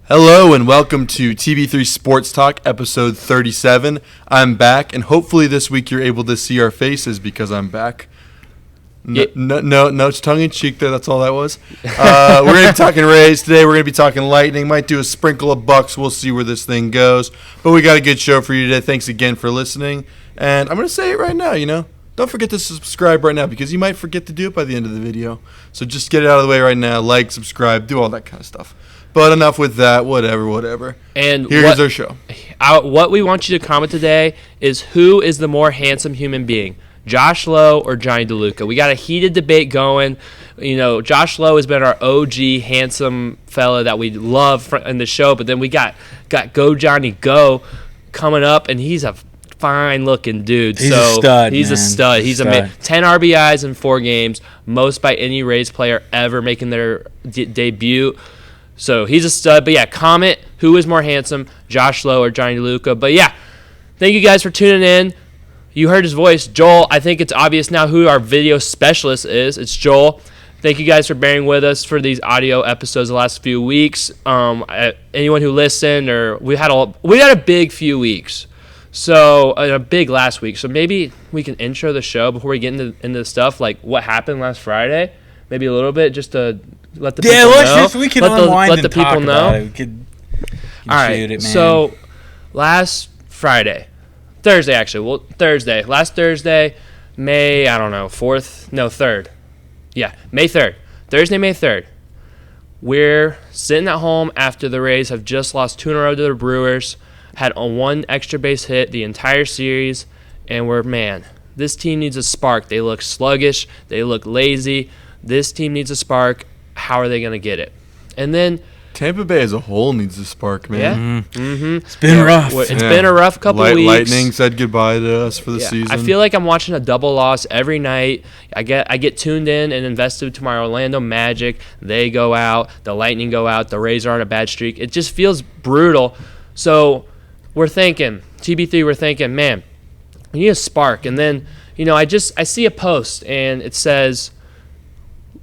Hello and welcome to TB3 Sports Talk, episode 37. I'm back, and hopefully this week you're able to see our faces because I'm back. No, it's tongue-in-cheek there. That's all that was. We're going to be talking Rays today. We're going to be talking Lightning. Might do a sprinkle of Bucks. We'll see where this thing goes. But we got a good show for you today. Thanks again for listening. And I'm going to say it right now, Don't forget to subscribe right now because you might forget to do it by the end of the video. So just get it out of the way right now. Like, subscribe, do all that kind of stuff. But enough with that. Whatever. And here's our show. What we want you to comment today is who is the more handsome human being, Josh Lowe or Johnny DeLuca. We got a heated debate going. Josh Lowe has been our OG handsome fella that we love in the show. But then we got Go Johnny Go coming up, and he's a fine-looking dude. He's a stud. He's a stud. He's 10 RBIs in 4 games, most by any Rays player ever making their debut. So he's a stud. But yeah, comment who is more handsome, Josh Lowe or Johnny DeLuca. But yeah, thank you guys for tuning in. You heard his voice, Joel. I think it's obvious now who our video specialist is. It's Joel. Thank you guys for bearing with us for these audio episodes the last few weeks. Anyone who listened, or we had a big few weeks. So a big last week. So maybe we can intro the show before we get into stuff like what happened last Friday. Maybe a little bit just to let the people know. We can unwind let the people talk know. About it. We could all right. It, man. So last Friday, Thursday actually. Well, Thursday. Last Thursday, May 3rd. Yeah, May 3rd. Thursday, May 3rd. We're sitting at home after the Rays have just lost 2 in a row to the Brewers. Had a 1 extra base hit the entire series, and this team needs a spark. They look sluggish. They look lazy. This team needs a spark. How are they going to get it? And then Tampa Bay as a whole needs a spark, man. Yeah. Mm-hmm. It's been rough. It's been a rough couple weeks. Lightning said goodbye to us for the season. I feel like I'm watching a double loss every night. I get tuned in and invested to my Orlando Magic. They go out. The Lightning go out. The Rays are on a bad streak. It just feels brutal. So we're thinking, TB3, man, we need a spark. And then, I see a post, and it says,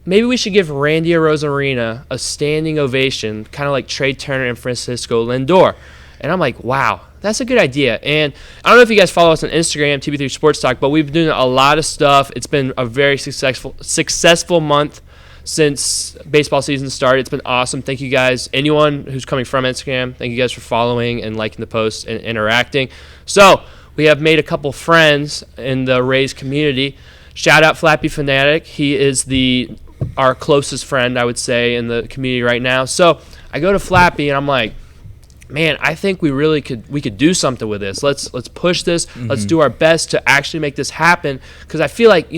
maybe we should give Randy Arozarena a standing ovation, kind of like Trey Turner and Francisco Lindor. And I'm like, wow, that's a good idea. And I don't know if you guys follow us on Instagram, TB3 Sports Talk, but we've been doing a lot of stuff. It's been a very successful month since baseball season started. It's been awesome. Thank you guys. Anyone who's coming from Instagram, thank you guys for following and liking the posts and interacting. So we have made a couple friends in the Rays community. Shout out Flappy Fanatic. He is our closest friend, I would say, in the community right now. So I go to Flappy and I'm like, man, I think we could do something with this. Let's push this. Mm-hmm. Let's do our best to actually make this happen. Because I feel like,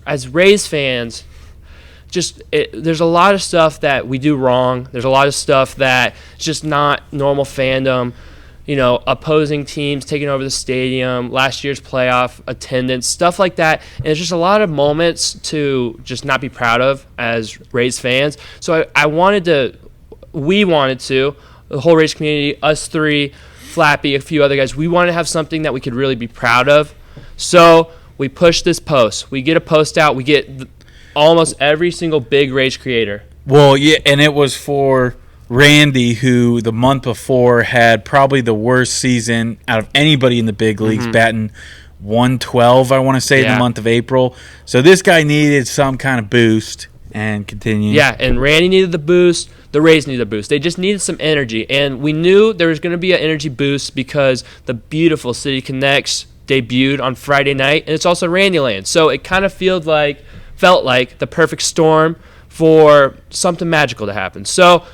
as Rays fans, there's a lot of stuff that we do wrong. There's a lot of stuff that is just not normal fandom. Opposing teams taking over the stadium, last year's playoff attendance, stuff like that. And it's just a lot of moments to just not be proud of as Rays fans. So we wanted to, the whole Rays community, us three, Flappy, a few other guys, we wanted to have something that we could really be proud of. So we pushed this post. We get a post out. We get almost every single big Rays creator. Well, yeah, and it was for Randy, who the month before had probably the worst season out of anybody in the big leagues, batting 112, I want to say, in the month of April. So this guy needed some kind of boost, and continue. Yeah, and Randy needed the boost. The Rays needed a boost. They just needed some energy, and we knew there was going to be an energy boost because the beautiful City Connects debuted on Friday night, and it's also Randyland. So it kind of felt like the perfect storm for something magical to happen. So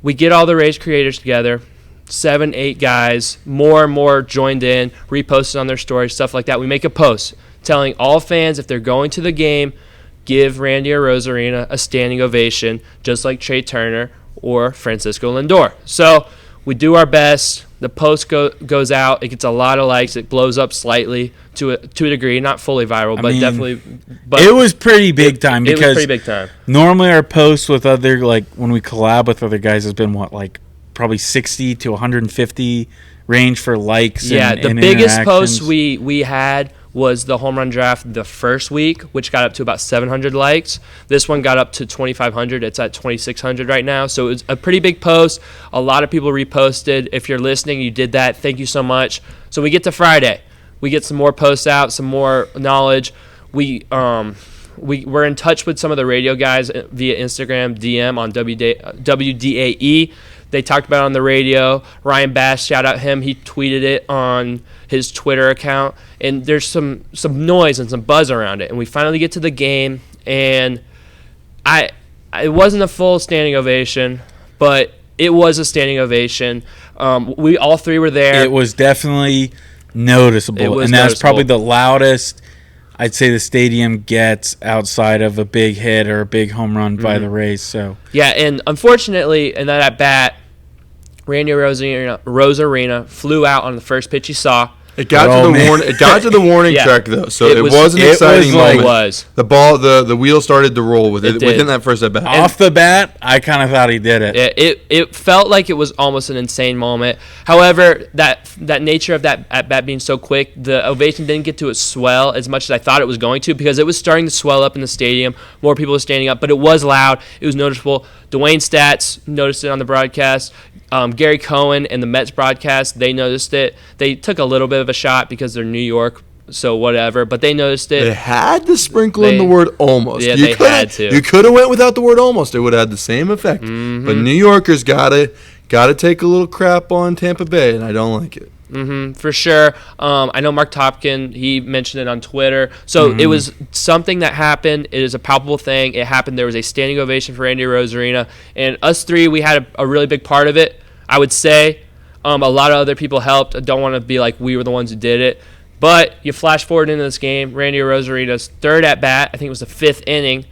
we get all the Rays creators together, 7, 8 guys, more and more joined in, reposted on their stories, stuff like that. We make a post telling all fans if they're going to the game, give Randy Arozarena a standing ovation, just like Trey Turner or Francisco Lindor. So we do our best. The post goes out. It gets a lot of likes. It blows up slightly to a degree, not fully viral, but definitely. But it was pretty big time because it was pretty big time. Normally our posts with other, when we collab with other guys, has been probably 60 to 150 range for likes. Yeah, and the biggest post we had was the home run draft the first week, which got up to about 700 likes. This one got up to 2,500. It's at 2,600 right now. So it was a pretty big post. A lot of people reposted. If you're listening, you did that. Thank you so much. So we get to Friday. We get some more posts out, some more knowledge. We're in touch with some of the radio guys via Instagram DM on WDAE. They talked about it on the radio. Ryan Bass, shout out him. He tweeted it on his Twitter account. And there's some noise and some buzz around it. And we finally get to the game. And it wasn't a full standing ovation, but it was a standing ovation. We all three were there. It was definitely noticeable. And that's probably the loudest I'd say the stadium gets outside of a big hit or a big home run by the Rays. So yeah, and unfortunately, in that at bat, Randy Arozarena flew out on the first pitch he saw. It got to the warning track though, so it was an exciting moment. It was. The ball, the wheel started to roll within that first at bat. Off the bat, I kind of thought he did it. It felt like it was almost an insane moment. However, that nature of that at bat being so quick, the ovation didn't get to swell as much as I thought it was going to, because it was starting to swell up in the stadium. More people were standing up, but it was loud. It was noticeable. Dwayne Stats noticed it on the broadcast. Gary Cohen and the Mets broadcast, they noticed it. They took a little bit of a shot because they're New York, so whatever, but they noticed it. They had to sprinkle in the word almost. Yeah, they had to. You could have went without the word almost. It would have had the same effect. But New Yorkers gotta take a little crap on Tampa Bay, and I don't like it. For sure. I know Mark Topkin, he mentioned it on Twitter. So it was something that happened. It is a palpable thing. It happened. There was a standing ovation for Randy Arozarena. And us three, we had a really big part of it, I would say. A lot of other people helped. I don't want to be like we were the ones who did it. But you flash forward into this game, Randy Arozarena's third at-bat, I think it was the fifth inning,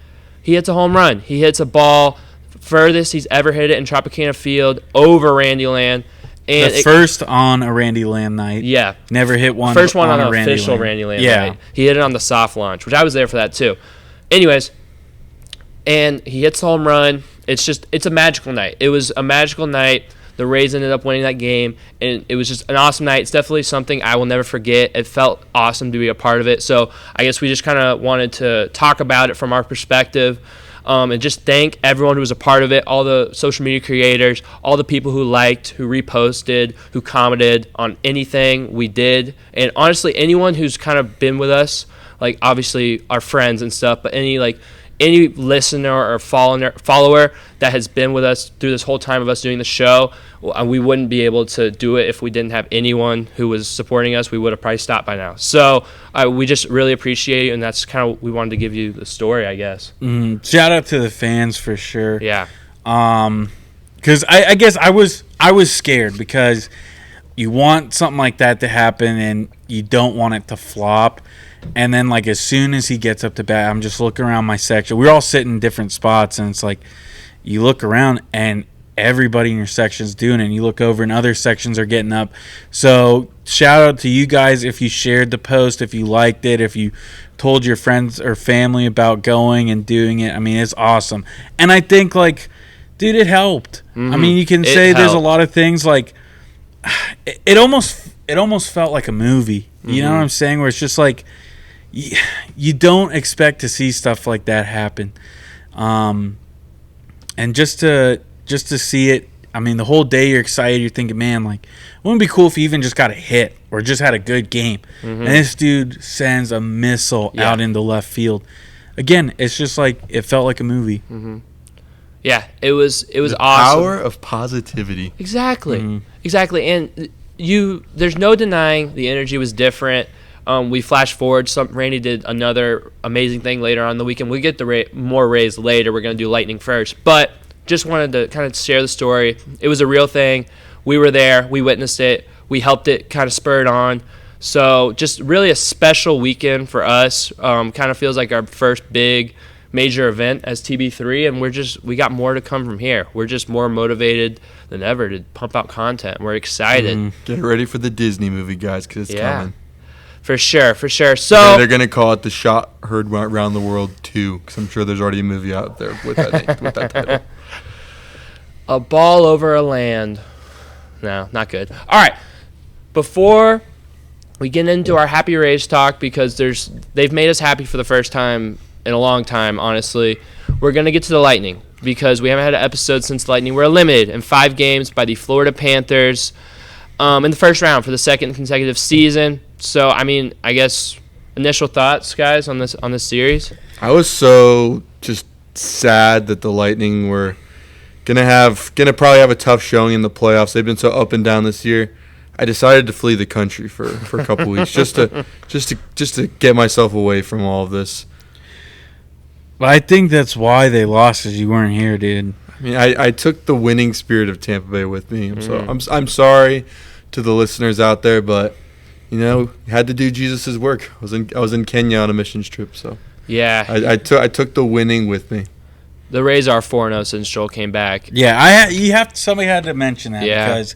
he hits a home run. He hits a ball furthest he's ever hit it in Tropicana Field over Randy Land. And the first on a Randy Land night. Yeah. Never hit one. First one on an Randy official Land. Randy Land night. He hit it on the soft launch, which I was there for that too. Anyways, and he hits the home run. It's a magical night. It was a magical night. The Rays ended up winning that game, and it was just an awesome night. It's definitely something I will never forget. It felt awesome to be a part of it. So I guess we just kind of wanted to talk about it from our perspective. And just thank everyone who was a part of it, all the social media creators, all the people who liked, who reposted, who commented on anything we did. And honestly, anyone who's kind of been with us, like obviously our friends and stuff, but any listener or follower that has been with us through this whole time of us doing the show, we wouldn't be able to do it if we didn't have anyone who was supporting us. We would have probably stopped by now. So we just really appreciate it, and that's kind of we wanted to give you the story, I guess. Shout out to the fans for sure. Yeah. Because I guess I was scared, because you want something like that to happen and you don't want it to flop. And then, like, as soon as he gets up to bat, I'm just looking around my section. We're all sitting in different spots, and it's like you look around and everybody in your section's doing it. And you look over and other sections are getting up. So shout out to you guys if you shared the post, if you liked it, if you told your friends or family about going and doing it. I mean, it's awesome. And I think, like, dude, it helped. I mean, you can say there's a lot of things, like, it almost felt like a movie. You know what I'm saying? Where it's just like, you don't expect to see stuff like that happen, and just to see it. I mean, the whole day you're excited. You're thinking, man, like, wouldn't it be cool if he even just got a hit or just had a good game? And this dude sends a missile out into left field. Again, it's just like it felt like a movie. Yeah, it was the awesome. Power of positivity. Exactly, exactly, and there's no denying the energy was different. We flash forward. Randy did another amazing thing later on in the weekend. We get the more Rays later. We're going to do Lightning first. But just wanted to kind of share the story. It was a real thing. We were there. We witnessed it. We helped it kind of spur it on. So just really a special weekend for us. Kind of feels like our first big major event as TB3, and we got more to come from here. We're just more motivated than ever to pump out content. We're excited. Get ready for the Disney movie, guys, because it's coming. For sure. So they're going to call it The Shot Heard Around the World 2, because I'm sure there's already a movie out there with that title. A ball over a land. No, not good. All right. Before we get into our happy Rays talk because they've made us happy for the first time in a long time, honestly. We're going to get to the Lightning because we haven't had an episode since the Lightning were eliminated in 5 games by the Florida Panthers in the first round for the second consecutive season. So, I mean, I guess initial thoughts, guys, on this series? I was so just sad that the Lightning were gonna probably have a tough showing in the playoffs. They've been so up and down this year. I decided to flee the country for a couple weeks just to get myself away from all of this. Well, I think that's why they lost, is you weren't here, dude. I mean, I took the winning spirit of Tampa Bay with me. I'm sorry to the listeners out there, but had to do Jesus' work. I was in Kenya on a missions trip, so yeah, I took the winning with me. The Rays are 4-0 since Joel came back. Yeah, somebody had to mention that because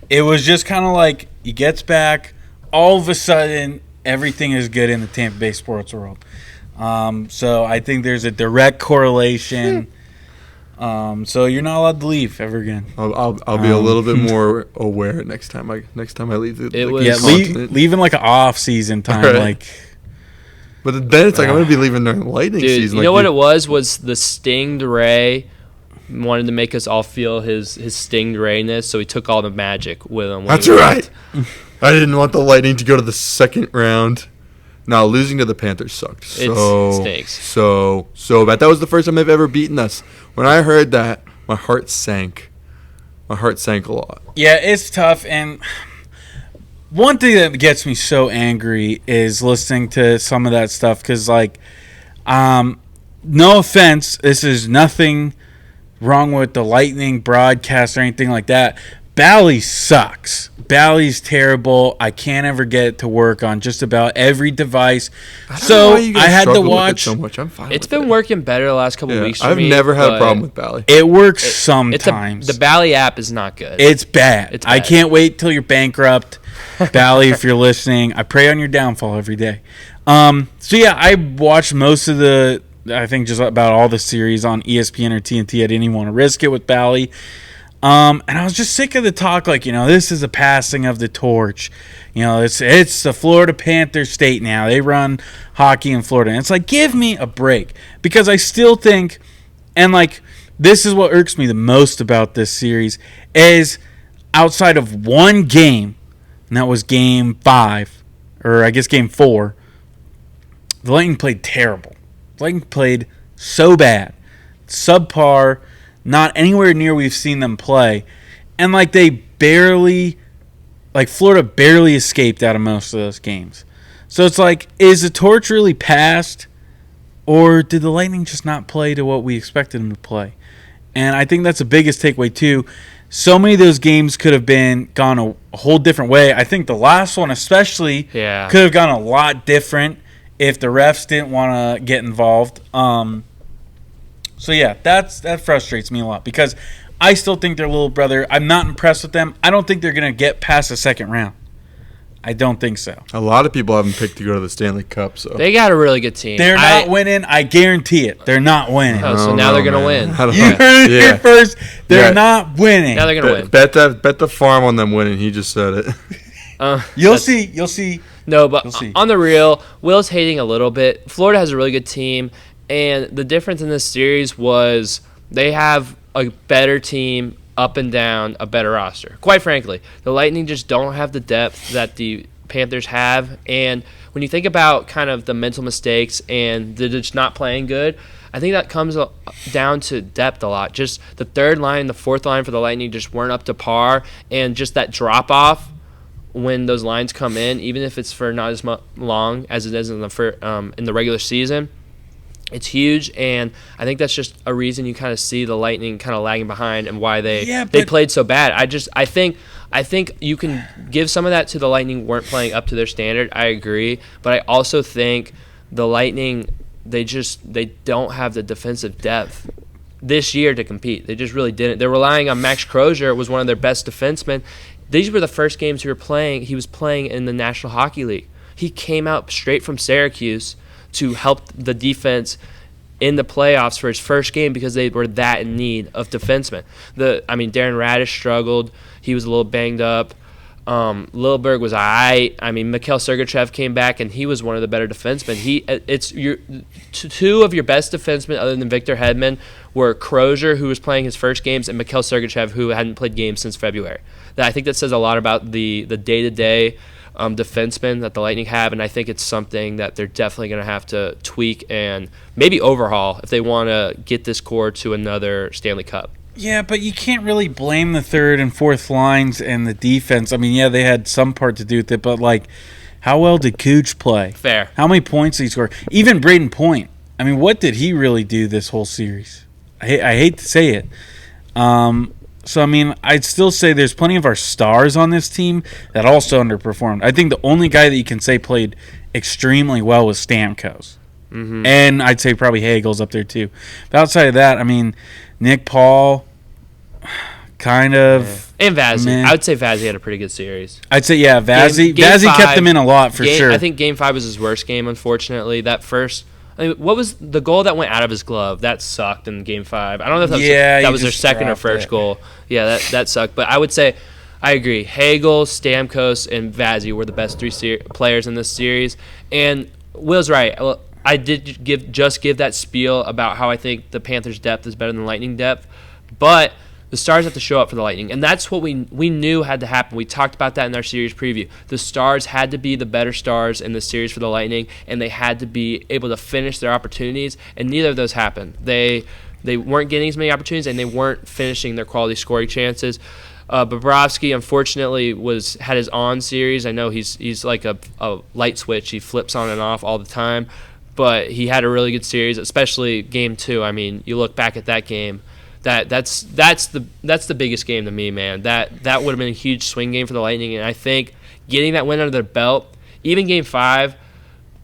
it was just kind of like he gets back, all of a sudden everything is good in the Tampa Bay sports world. So I think there's a direct correlation. So you're not allowed to leave ever again. I'll be a little bit more aware next time I leave the continent. Leaving like an off season time, right. like. But then it's like I'm gonna be leaving during Lightning season. You know what it was the stinged Ray wanted to make us all feel his stinged Rayness, so he took all the magic with him. That's right. I didn't want the Lightning to go to the second round. Now losing to the Panthers sucked. It stinks. So bad. That was the first time they've ever beaten us. When I heard that, my heart sank. My heart sank a lot. Yeah, it's tough. And one thing that gets me so angry is listening to some of that stuff because, no offense, this is nothing wrong with the Lightning broadcast or anything like that. Bally sucks. Bally's terrible. I can't ever get it to work on just about every device. So I had to watch. So much. I'm fine. It's been working better the last couple of weeks. I've never had a problem with Bally. It works sometimes. The Bally app is not good. It's bad. I can't wait till you're bankrupt. Bally, if you're listening, I pray on your downfall every day. I watched most of I think just about all the series on ESPN or TNT. I didn't even want to risk it with Bally. And I was just sick of the talk this is a passing of the torch. It's the Florida Panthers state now. They run hockey in Florida. And it's like, give me a break. Because I still think, and this is what irks me the most about this series, is outside of one game, and that was game 5, or I guess game 4, the Lightning played terrible. The Lightning played so bad. Subpar. Not anywhere near we've seen them play. And Florida barely escaped out of most of those games. So it's like, is the torch really passed? Or did the Lightning just not play to what we expected them to play? And I think that's the biggest takeaway too. So many of those games could have gone a whole different way. I think the last one especially could have gone a lot different if the refs didn't want to get involved. So, that frustrates me a lot because I still think they're little brother. I'm not impressed with them. I don't think they're going to get past the second round. I don't think so. A lot of people have them picked to go to the Stanley Cup. So they got a really good team. They're not winning. I guarantee it. They're not winning. So now they're going to win. You heard it here first. They're not winning. Now they're going to win. Bet the farm on them winning. He just said it. You'll see. No, but on the real, Will's hating a little bit. Florida has a really good team. And the difference in this series was they have a better team up and down, a better roster. Quite frankly, the Lightning just don't have the depth that the Panthers have. And when you think about kind of the mental mistakes and they're just not playing good, I think that comes down to depth a lot. Just the third line and the fourth line for the Lightning just weren't up to par. And just that drop-off when those lines come in, even if it's for not as long as it is in the regular season, it's huge, and I think that's just a reason you kind of see the Lightning kind of lagging behind and why they played so bad. I think you can give some of that to the Lightning weren't playing up to their standard. I agree, but I also think the Lightning they don't have the defensive depth this year to compete. They just really didn't. They're relying on Max Crozier, was one of their best defensemen. These were the first games he was playing in the National Hockey League. He came out straight from Syracuse to help the defense in the playoffs for his first game because they were that in need of defensemen. Darren Radish struggled. He was a little banged up. Lilleberg was all right. I mean, Mikhail Sergachev came back, and he was one of the better defensemen. Two of your best defensemen, other than Victor Hedman, were Crozier, who was playing his first games, and Mikhail Sergachev, who hadn't played games since February. I think that says a lot about the day-to-day defensemen that the Lightning have, and I think it's something that they're definitely going to have to tweak and maybe overhaul if they want to get this core to another Stanley Cup. Yeah, but you can't really blame the third and fourth lines and the defense. I mean, yeah, they had some part to do with it, but, like, how well did Cooch play? Fair. How many points did he score? Even Braden Point. I mean, what did he really do this whole series? I hate to say it. So, I mean, I'd still say there's plenty of our stars on this team that also underperformed. I think the only guy that you can say played extremely well was Stamkos. Mm-hmm. And I'd say probably Hagel's up there too. But outside of that, I mean, Nick Paul, kind of. And Vazzy. I would say Vazzy had a pretty good series. I'd say, yeah, Vazzy. Vazzy kept them in a lot for sure. I think Game 5 was his worst game, unfortunately. That first. I mean, what was the goal that went out of his glove? That sucked in Game 5. I don't know if that was their second or first goal. Yeah, that sucked. But I would say, I agree. Hagel, Stamkos, and Vazzy were the best three players in this series. And Will's right. I did give that spiel about how I think the Panthers' depth is better than the Lightning depth. But the Stars have to show up for the Lightning, and that's what we knew had to happen. We talked about that in our series preview. The Stars had to be the better Stars in the series for the Lightning, and they had to be able to finish their opportunities, and neither of those happened. They weren't getting as many opportunities, and they weren't finishing their quality scoring chances. Bobrovsky, unfortunately, had his on series. I know he's like a light switch. He flips on and off all the time, but he had a really good series, especially Game 2. I mean, you look back at that game. That's the biggest game to me, man. That would have been a huge swing game for the Lightning, and I think getting that win under their belt, even Game 5,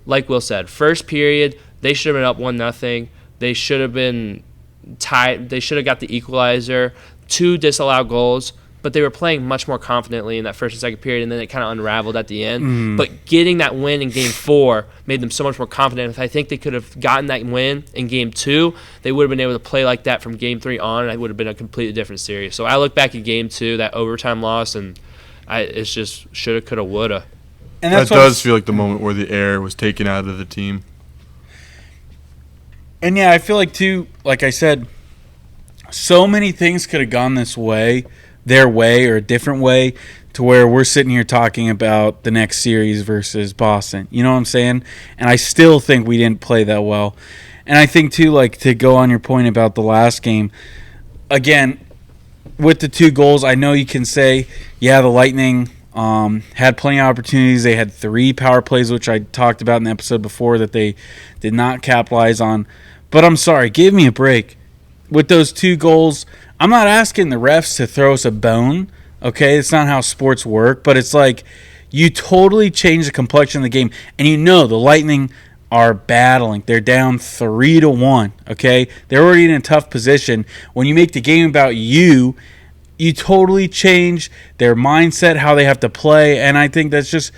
like Will said, first period they should have been up 1-0. They should have been tied. They should have got the equalizer. 2 disallowed goals, but they were playing much more confidently in that first and second period, and then it kind of unraveled at the end. Mm. But getting that win in Game 4 made them so much more confident. If I think they could have gotten that win in Game 2, they would have been able to play like that from Game 3 on, and it would have been a completely different series. So I look back at Game 2, that overtime loss, and it's just shoulda, coulda, woulda. And that does feel like the moment where the air was taken out of the team. And, yeah, I feel like, too, like I said, so many things could have gone their way or a different way, to where we're sitting here talking about the next series versus Boston. You know what I'm saying? And I still think we didn't play that well. And I think, too, like, to go on your point about the last game, again, with the 2 goals, I know you can say, yeah, the Lightning had plenty of opportunities. They had 3 power plays, which I talked about in the episode before, that they did not capitalize on. But I'm sorry, give me a break. With those 2 goals, I'm not asking the refs to throw us a bone, okay? It's not how sports work, but it's like you totally change the complexion of the game. And you know the Lightning are battling. They're down 3-1, okay? They're already in a tough position. When you make the game about you totally change their mindset, how they have to play, and I think that's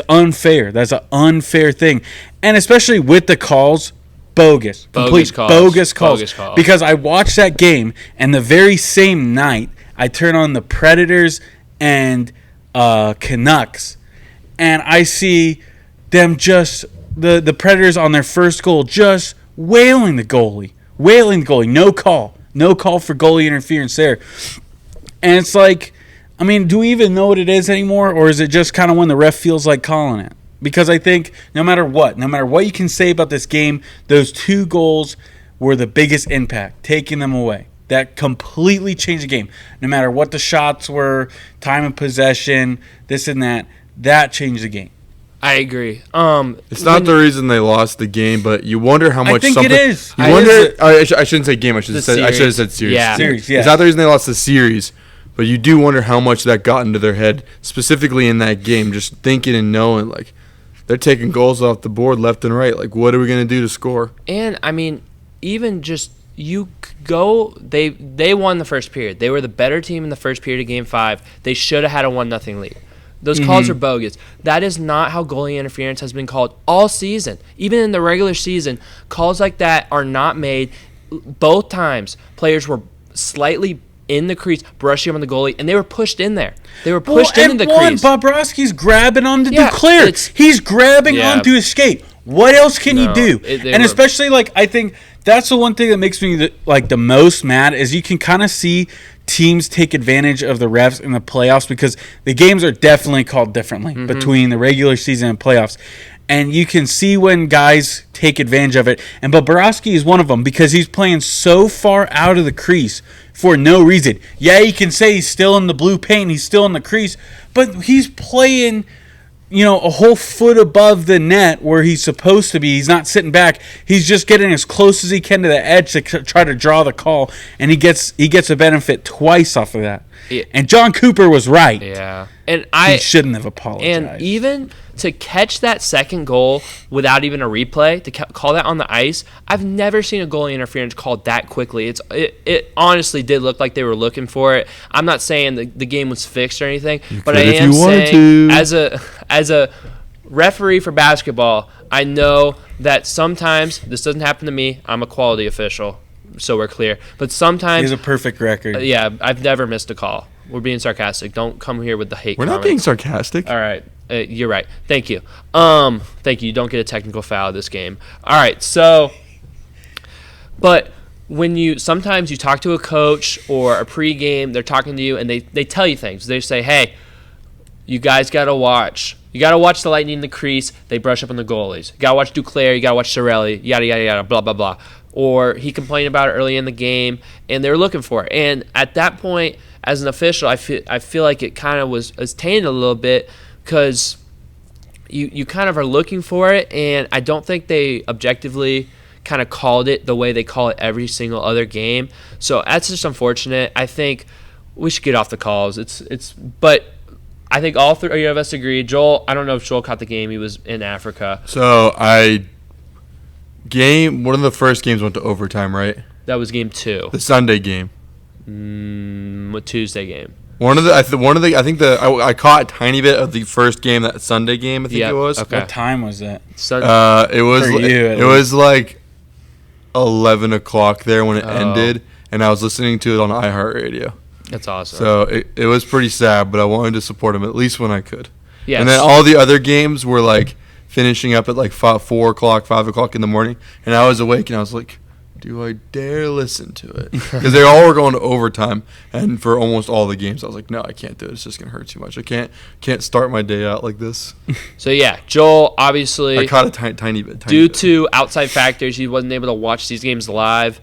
unfair. That's an unfair thing. And especially with the calls, bogus calls. Because I watched that game, and the very same night, I turn on the Predators and Canucks, and I see them just the Predators on their first goal just wailing the goalie. No call for goalie interference there. And it's like, I mean, do we even know what it is anymore, or is it just kind of when the ref feels like calling it? Because I think no matter what you can say about this game, those 2 goals were the biggest impact, taking them away. That completely changed the game. No matter what the shots were, time of possession, this and that changed the game. I agree. It's not the reason they lost the game, but you wonder how much. I think it is. I shouldn't say game. I should have said series. Yeah. Series. Yeah. It's not the reason they lost the series, but you do wonder how much that got into their head, specifically in that game. Just thinking and knowing, like, they're taking goals off the board left and right. Like, what are we going to do to score? And, I mean, even just you go – they won the first period. They were the better team in the first period of Game 5. They should have had a 1-0 lead. Those calls are bogus. That is not how goalie interference has been called all season. Even in the regular season, calls like that are not made. Both times, players were slightly in the crease, brushing up on the goalie, and they were pushed in there. They were pushed into the crease. Bobrovsky's grabbing on to Duclair. He's grabbing on to escape. What else can you do? Especially, I think that's the one thing that makes me the most mad is you can kind of see teams take advantage of the refs in the playoffs because the games are definitely called differently between the regular season and playoffs. And you can see when guys take advantage of it. And Bobrovsky is one of them because he's playing so far out of the crease for no reason. Yeah, you can say he's still in the blue paint, he's still in the crease, but he's playing, a whole foot above the net where he's supposed to be. He's not sitting back. He's just getting as close as he can to the edge to try to draw the call, and he gets a benefit twice off of that. Yeah. And John Cooper was right. Yeah. And he shouldn't have apologized. And even to catch that second goal without even a replay, to call that on the ice, I've never seen a goalie interference called that quickly. It honestly did look like they were looking for it. I'm not saying the game was fixed or anything, but I am saying as a referee for basketball, I know that sometimes this doesn't happen to me. I'm a quality official, so we're clear. But sometimes he has a perfect record. Yeah, I've never missed a call. We're being sarcastic. Don't come here with the hate. We're not being sarcastic. All right. You're right. Thank you. Thank you. You don't get a technical foul this game. All right. So, but when sometimes you talk to a coach or a pregame, they're talking to you and they tell you things. They say, hey, you guys got to watch. You got to watch the Lightning in the crease. They brush up on the goalies. You got to watch Duclair. You got to watch Civale. Yada, yada, yada, blah, blah, blah. Or he complained about it early in the game and they were looking for it. And at that point, as an official, I feel like it kind of was tainted a little bit because you kind of are looking for it, and I don't think they objectively kind of called it the way they call it every single other game. So that's just unfortunate. I think we should get off the calls. But I think all three of us agree. Joel, I don't know if Joel caught the game. He was in Africa. So one of the first games went to overtime, right? That was game 2. The Sunday game. Tuesday game. I caught a tiny bit of the first game, that Sunday game. I think it was. Okay. What time was that? It was like 11 o'clock there when it ended, and I was listening to it on iHeartRadio. That's awesome. So it was pretty sad, but I wanted to support him at least when I could. Yes. And then all the other games were like finishing up at like 4 o'clock, 5 o'clock in the morning, and I was awake and I was like, do I dare listen to it? Because they all were going to overtime, and for almost all the games, I was like, no, I can't do it. It's just going to hurt too much. I can't start my day out like this. So, yeah, Joel, obviously, I caught a tiny bit. Due to outside factors, he wasn't able to watch these games live.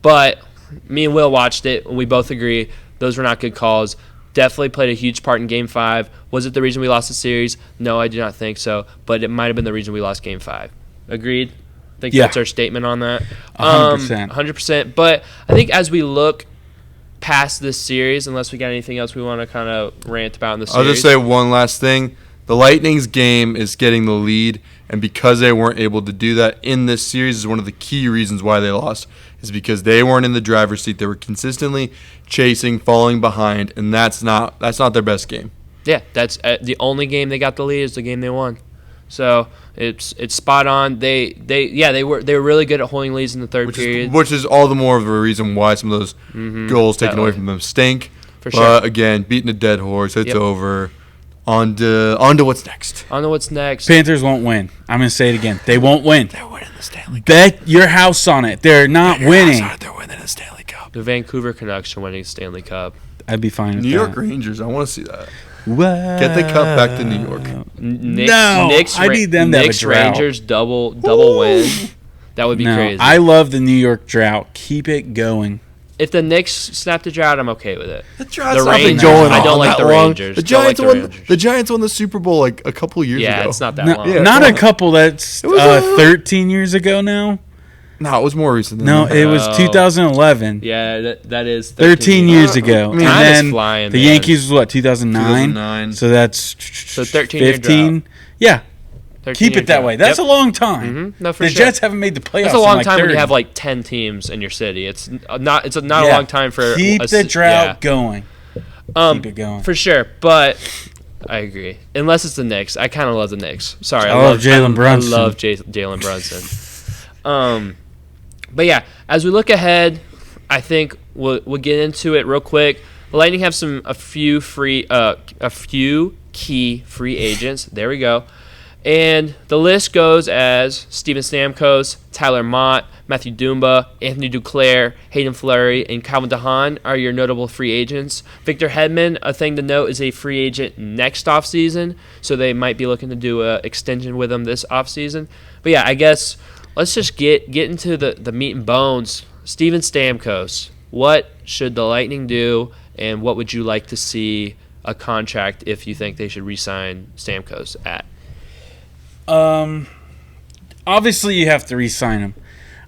But me and Will watched it, and we both agree those were not good calls. Definitely played a huge part in Game 5. Was it the reason we lost the series? No, I do not think so. But it might have been the reason we lost Game 5. Agreed? I think that's our statement on that. 100%. 100%. But I think as we look past this series, unless we got anything else we want to kind of rant about in the series. I'll just say one last thing. The Lightning's game is getting the lead, and because they weren't able to do that in this series is one of the key reasons why they lost, is because they weren't in the driver's seat. They were consistently chasing, falling behind, and that's not their best game. Yeah, that's the only game they got the lead is the game they won. So it's spot on. They were really good at holding leads in the third period, which is all the more of a reason why some of those goals taken away from them stink. For sure. But again, beating a dead horse, it's over. On to what's next. On to what's next. Panthers won't win. I'm gonna say it again. They won't win. They're winning the Stanley Cup. Bet your house on it. They're not winning. They're winning the Stanley Cup. The Vancouver Canucks are winning the Stanley Cup. I'd be fine with that. New York Rangers. I want to see that. What? Get the cup back to New York. I need them to have a drought. Rangers double win. That would be crazy. I love the New York drought. Keep it going. If the Knicks snap the drought, I'm okay with it. The drought's not been going on I don't like that the long. Rangers. The Giants won the Super Bowl like a couple years ago. Yeah, it's not that long. Yeah, not a couple. That's 13 years ago now. No, it was more recent than that. It was 2011. Yeah, that is 13 years ago. And then flying, the Yankees was 2009? So that's 13 15. Yeah. Keep it that way. That's a long time. Mm-hmm. No, for the sure. Jets haven't made the playoffs. That's a long in time 30. when you have like 10 teams in your city. It's not a long time for keep the drought going. Keep it going for sure. But I agree. Unless it's the Knicks, I kind of love the Knicks. Sorry, I love Jalen Brunson. I love Jalen Brunson. But yeah, as we look ahead, I think we'll get into it real quick. The Lightning have a few key free agents. There we go. And the list goes as Steven Stamkos, Tyler Mott, Matthew Dumba, Anthony Duclair, Hayden Fleury, and Calvin DeHaan are your notable free agents. Victor Hedman, a thing to note, is a free agent next offseason, so they might be looking to do an extension with him this offseason. But yeah, I guess let's just get into the meat and bones. Steven Stamkos, what should the Lightning do, and what would you like to see a contract if you think they should re-sign Stamkos at? Obviously you have to re-sign him.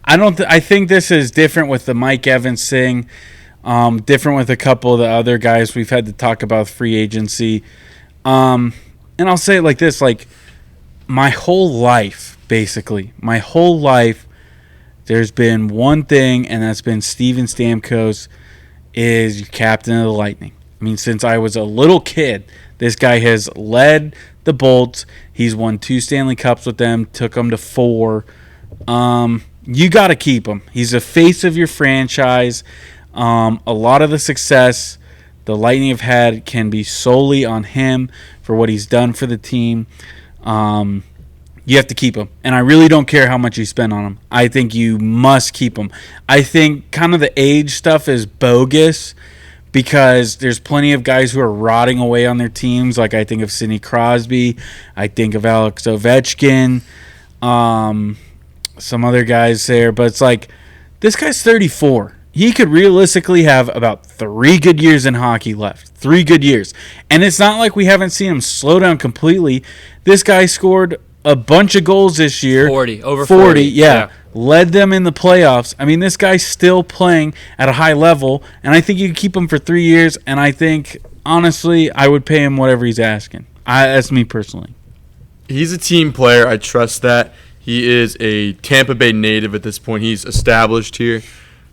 I think this is different with the Mike Evans thing. Different with a couple of the other guys we've had to talk about free agency. And I'll say it like this: like my whole life, there's been one thing, and that's been Steven Stamkos is captain of the Lightning. I mean, since I was a little kid, this guy has led the Bolts. He's won 2 Stanley Cups with them, took them to 4. You got to keep him. He's the face of your franchise. A lot of the success the Lightning have had can be solely on him for what he's done for the team. You have to keep him. And I really don't care how much you spend on him. I think you must keep him. I think kind of the age stuff is bogus, because there's plenty of guys who are rotting away on their teams. Like I think of Sidney Crosby. I think of Alex Ovechkin. Some other guys there. But it's like, this guy's 34. He could realistically have about 3 good years in hockey left. 3 good years. And it's not like we haven't seen him slow down completely. This guy scored a bunch of goals this year. Over 40. Yeah. Led them in the playoffs. I mean, this guy's still playing at a high level, and I think you can keep him for 3 years, and I think, honestly, I would pay him whatever he's asking. That's me personally. He's a team player. I trust that. He is a Tampa Bay native at this point. He's established here.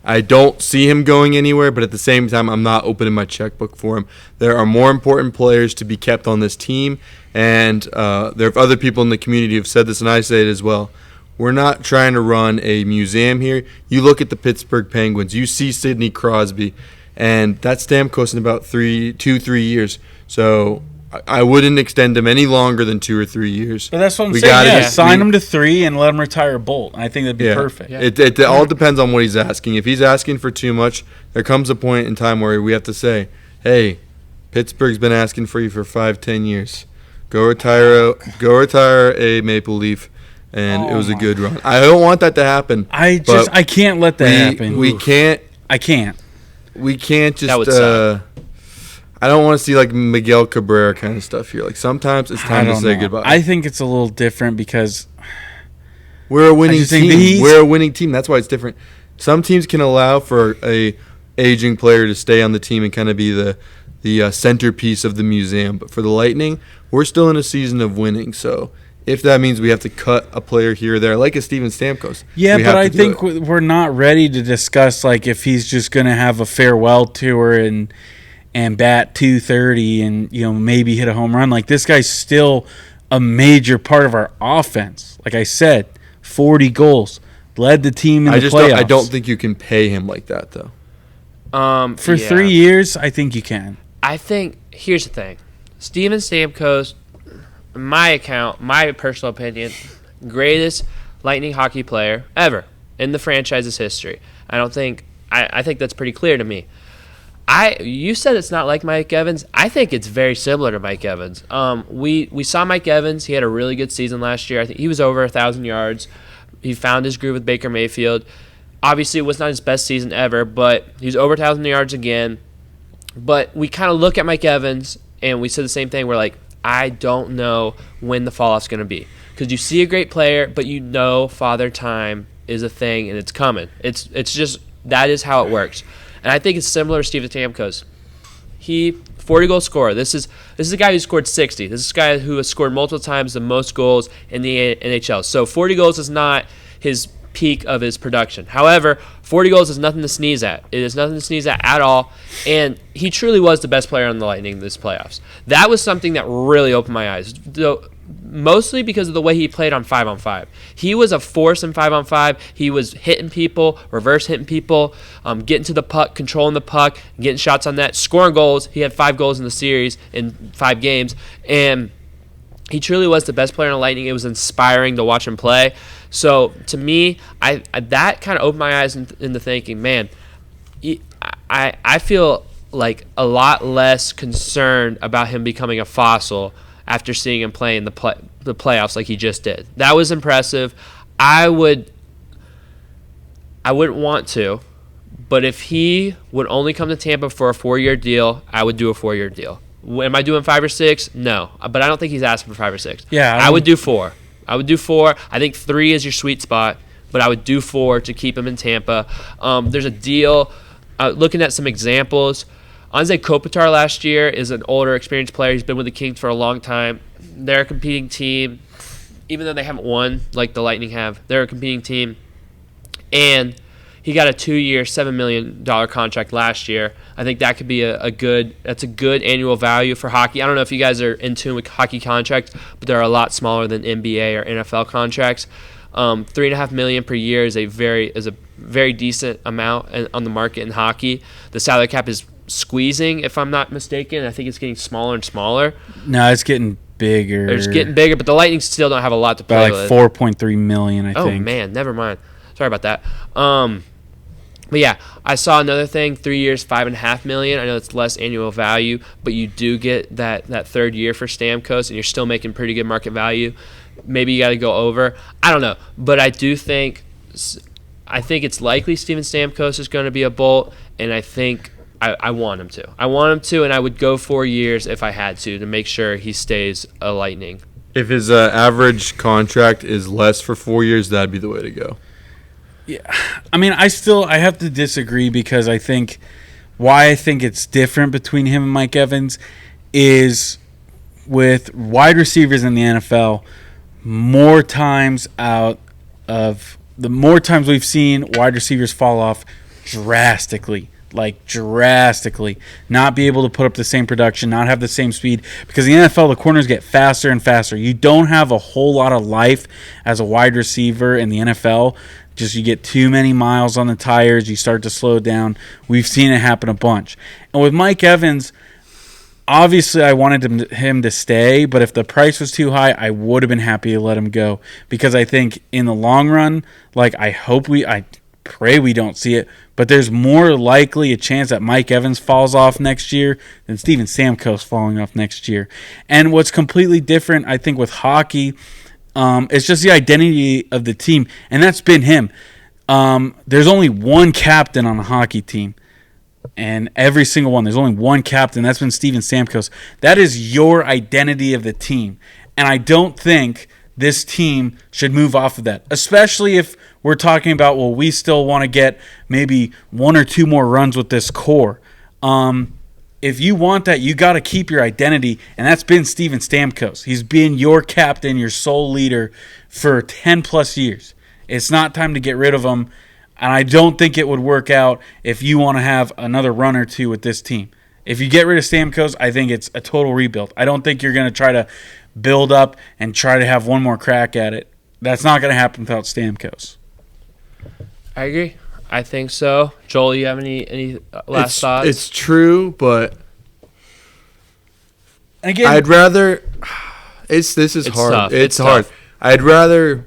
I don't see him going anywhere, but at the same time, I'm not opening my checkbook for him. There are more important players to be kept on this team, and there are other people in the community who have said this, and I say it as well. We're not trying to run a museum here. You look at the Pittsburgh Penguins. You see Sidney Crosby, and that's Stamkos in about 3 years. So I wouldn't extend him any longer than 2 or 3 years. But that's what I'm saying. Sign him to 3 and let him retire Bolt. I think that'd be perfect. Yeah. It all depends on what he's asking. If he's asking for too much, there comes a point in time where we have to say, hey, Pittsburgh's been asking for you for 5-10 years. Go retire a Maple Leaf. And it was a good run. I don't want that to happen. I can't let that happen. We can't. I can't. We can't just. That would suck. I don't want to see like Miguel Cabrera kind of stuff here. Like sometimes it's time to say goodbye. I think it's a little different because we're a winning team. We're a winning team. That's why it's different. Some teams can allow for a aging player to stay on the team and kind of be the centerpiece of the museum. But for the Lightning, we're still in a season of winning. So if that means we have to cut a player here or there, like a Steven Stamkos. Yeah, but I think we're not ready to discuss like if he's just going to have a farewell tour and bat 230 and maybe hit a home run. Like this guy's still a major part of our offense. Like I said, 40 goals, led the team in the playoffs. I don't think you can pay him like that though. For 3 years, I think you can. I think here's the thing, Steven Stamkos. My personal opinion, greatest Lightning hockey player ever in the franchise's history. I think that's pretty clear to me. You said it's not like Mike Evans. I think it's very similar to Mike Evans. We saw Mike Evans. He had a really good season last year. I think he was over 1,000 yards. He found his groove with Baker Mayfield. Obviously, it was not his best season ever, but he's over 1,000 yards again. But we kind of look at Mike Evans, and we said the same thing. We're like, I don't know when the fall-off's going to be. Because you see a great player, but Father Time is a thing, and it's coming. It's just, that is how it works. And I think it's similar to Steven Stamkos. He, 40-goal scorer. This is a guy who scored 60. This is a guy who has scored multiple times the most goals in the NHL. So 40 goals is not his peak of his production. However, 40 goals is nothing to sneeze at. It is nothing to sneeze at all. And he truly was the best player on the Lightning this playoffs. That was something that really opened my eyes. Mostly because of the way he played on 5-on-5. He was a force in 5-on-5. He was hitting people, reverse hitting people, getting to the puck, controlling the puck, getting shots on net, scoring goals. He had 5 goals in the series in 5 games. And he truly was the best player on the Lightning. It was inspiring to watch him play. So, to me, that kind of opened my eyes into thinking, man, I feel like a lot less concerned about him becoming a fossil after seeing him play in the playoffs like he just did. That was impressive. I wouldn't want to, but if he would only come to Tampa for a 4-year deal, I would do a 4-year deal. Am I doing 5 or 6? No, but I don't think he's asking for 5 or 6. Yeah, I would do 4. I would do 4. I think 3 is your sweet spot, but I would do 4 to keep him in Tampa. There's a deal. Looking at some examples, Anze Kopitar last year is an older, experienced player. He's been with the Kings for a long time. They're a competing team. Even though they haven't won like the Lightning have, they're a competing team. And he got a 2-year, $7 million contract last year. I think that could be a good annual value for hockey. I don't know if you guys are in tune with hockey contracts, but they're a lot smaller than NBA or NFL contracts. $3.5 million per year is a very decent amount on the market in hockey. The salary cap is squeezing, if I'm not mistaken. I think it's getting smaller and smaller. No, it's getting bigger. It's getting bigger, but the Lightning still don't have a lot to play with. Like $4.3 million, I think. Oh man, never mind. Sorry about that. But yeah, I saw another thing, 3 years, $5.5 million. I know it's less annual value, but you do get that third year for Stamkos, and you're still making pretty good market value. Maybe you got to go over. I don't know, but I think it's likely Steven Stamkos is going to be a Bolt, and I think I want him to. I want him to, and I would go 4 years if I had to make sure he stays a Lightning. If his average contract is less for 4 years, that'd be the way to go. Yeah, I mean, I have to disagree because I think it's different between him and Mike Evans is with wide receivers in the NFL. More times we've seen wide receivers fall off drastically, not be able to put up the same production, not have the same speed, because in the NFL the corners get faster and faster. You don't have a whole lot of life as a wide receiver in the NFL. Just you get too many miles on the tires, you start to slow down. We've seen it happen a bunch. And with Mike Evans, obviously I wanted him to stay, but if the price was too high, I would have been happy to let him go, because I think in the long run, I pray we don't see it, but there's more likely a chance that Mike Evans falls off next year than Steven Stamkos falling off next year. And what's completely different, I think, with hockey, it's just the identity of the team, and that's been him. There's only one captain on a hockey team, and every single one, there's only one captain. That's been Steven Stamkos. That is your identity of the team, and I don't think this team should move off of that, especially if we're talking about, well, we still want to get maybe 1 or 2 more runs with this core. If you want that, you got to keep your identity, and that's been Steven Stamkos. He's been your captain, your sole leader for 10-plus years. It's not time to get rid of him, and I don't think it would work out if you want to have another run or 2 with this team. If you get rid of Stamkos, I think it's a total rebuild. I don't think you're going to try to build up and try to have one more crack at it. That's not going to happen without Stamkos. I agree. I think so. Joel, you have any last thoughts? It's true, but again, I'd rather. This is hard. Tough. It's hard. Tough. I'd rather,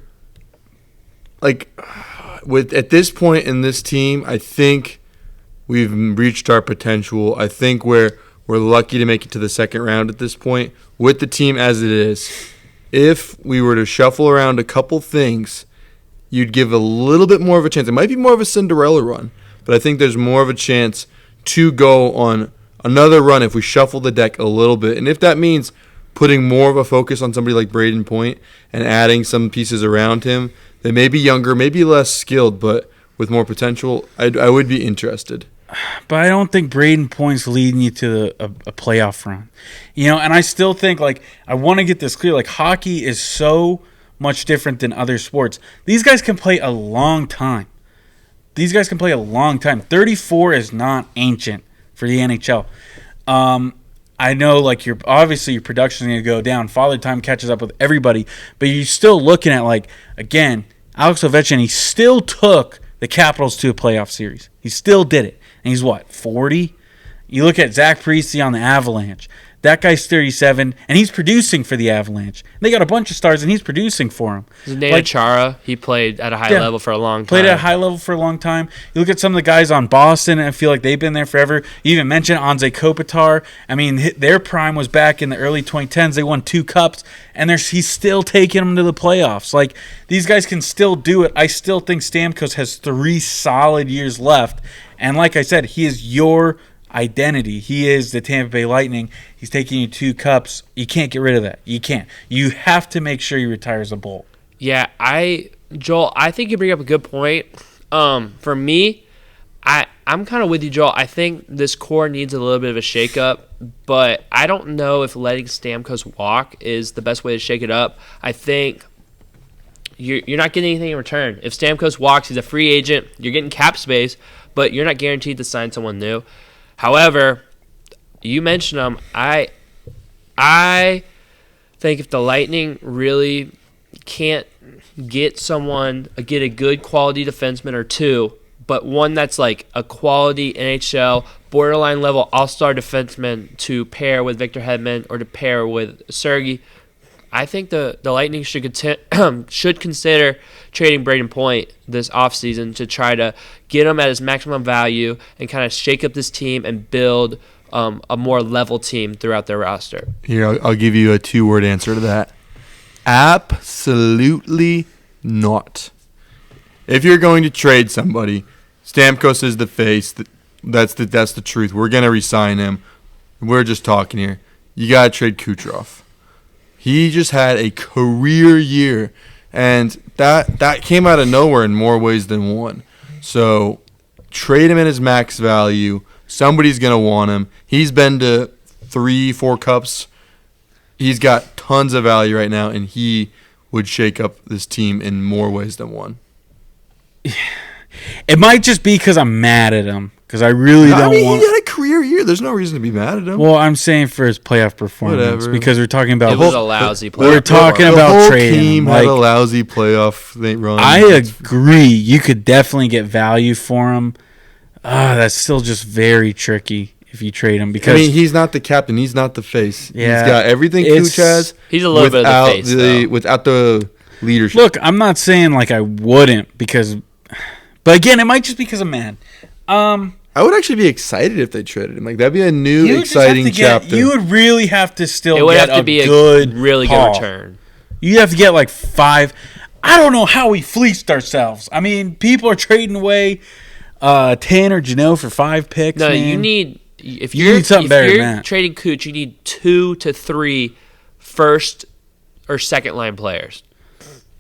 at this point in this team, I think we've reached our potential. I think we're lucky to make it to the second round at this point with the team as it is. If we were to shuffle around a couple things, you'd give a little bit more of a chance. It might be more of a Cinderella run, but I think there's more of a chance to go on another run if we shuffle the deck a little bit. And if that means putting more of a focus on somebody like Braden Point and adding some pieces around him that may be younger, maybe less skilled, but with more potential, I would be interested. But I don't think Braden Point's leading you to a playoff run. And I still think, I want to get this clear. Hockey is so much different than other sports. These guys can play a long time. 34 is not ancient for the NHL. I know, like, your production is going to go down. Father time catches up with everybody, but you're still looking at, like, again, Alex Ovechkin, he still took the Capitals to a playoff series. He still did it. And he's, 40? You look at Zach Parise on the Avalanche. That guy's 37, and he's producing for the Avalanche. They got a bunch of stars, and he's producing for them. Zdeno Chara, he played at a high level for a long time. Played at a high level for a long time. You look at some of the guys on Boston, and I feel like they've been there forever. You even mentioned Anze Kopitar. I mean, their prime was back in the early 2010s. They won 2 cups, and he's still taking them to the playoffs. Like, these guys can still do it. I still think Stamkos has 3 solid years left. And like I said, he is your identity. He is the Tampa Bay Lightning. He's taking you 2 cups. You can't get rid of that. You can't. You have to make sure he retires a Bolt. Yeah, Joel, I think you bring up a good point. For me, I'm kind of with you, Joel. I think this core needs a little bit of a shakeup, but I don't know if letting Stamkos walk is the best way to shake it up. I think you're not getting anything in return. If Stamkos walks, he's a free agent. You're getting cap space, but you're not guaranteed to sign someone new. However, you mentioned them. I think if the Lightning really can't get a good quality defenseman or 2, but one that's like a quality NHL borderline level all-star defenseman to pair with Victor Hedman or to pair with Sergei, I think the Lightning should consider trading Braden Point this offseason to try to get him at his maximum value and kind of shake up this team and build a more level team throughout their roster. Here, I'll give you a 2-word answer to that. Absolutely not. If you're going to trade somebody, Stamkos is the face. That's the truth. We're going to re-sign him. We're just talking here. You got to trade Kucherov. He just had a career year, and that came out of nowhere in more ways than one. So trade him at his max value. Somebody's going to want him. He's been to 3-4 cups. He's got tons of value right now, and he would shake up this team in more ways than one. It might just be because I'm mad at him. Because I really don't want... He had a career year. There's no reason to be mad at him. Well, I'm saying for his playoff performance. Whatever. Because we're talking about... It was a lousy playoff. We're talking about trading. The whole team had a lousy playoff run. I agree. You could definitely get value for him. That's still just very tricky if you trade him. Because he's not the captain. He's not the face. Yeah, he's got everything Kuch has. He's a little bit of the face, without the leadership. Look, I'm not saying like I wouldn't because... But again, it might just be because I'm mad. I would actually be excited if they traded him. Like, that'd be a new, exciting chapter. You would really have to still it would get have to be good a really haul. good return. You have to get like 5. I don't know how we fleeced ourselves. I mean, people are trading away Tanner Jeannot for 5 picks. No, man. you need something better than that. Trading Kuch, you need 2 to 3 first or second line players.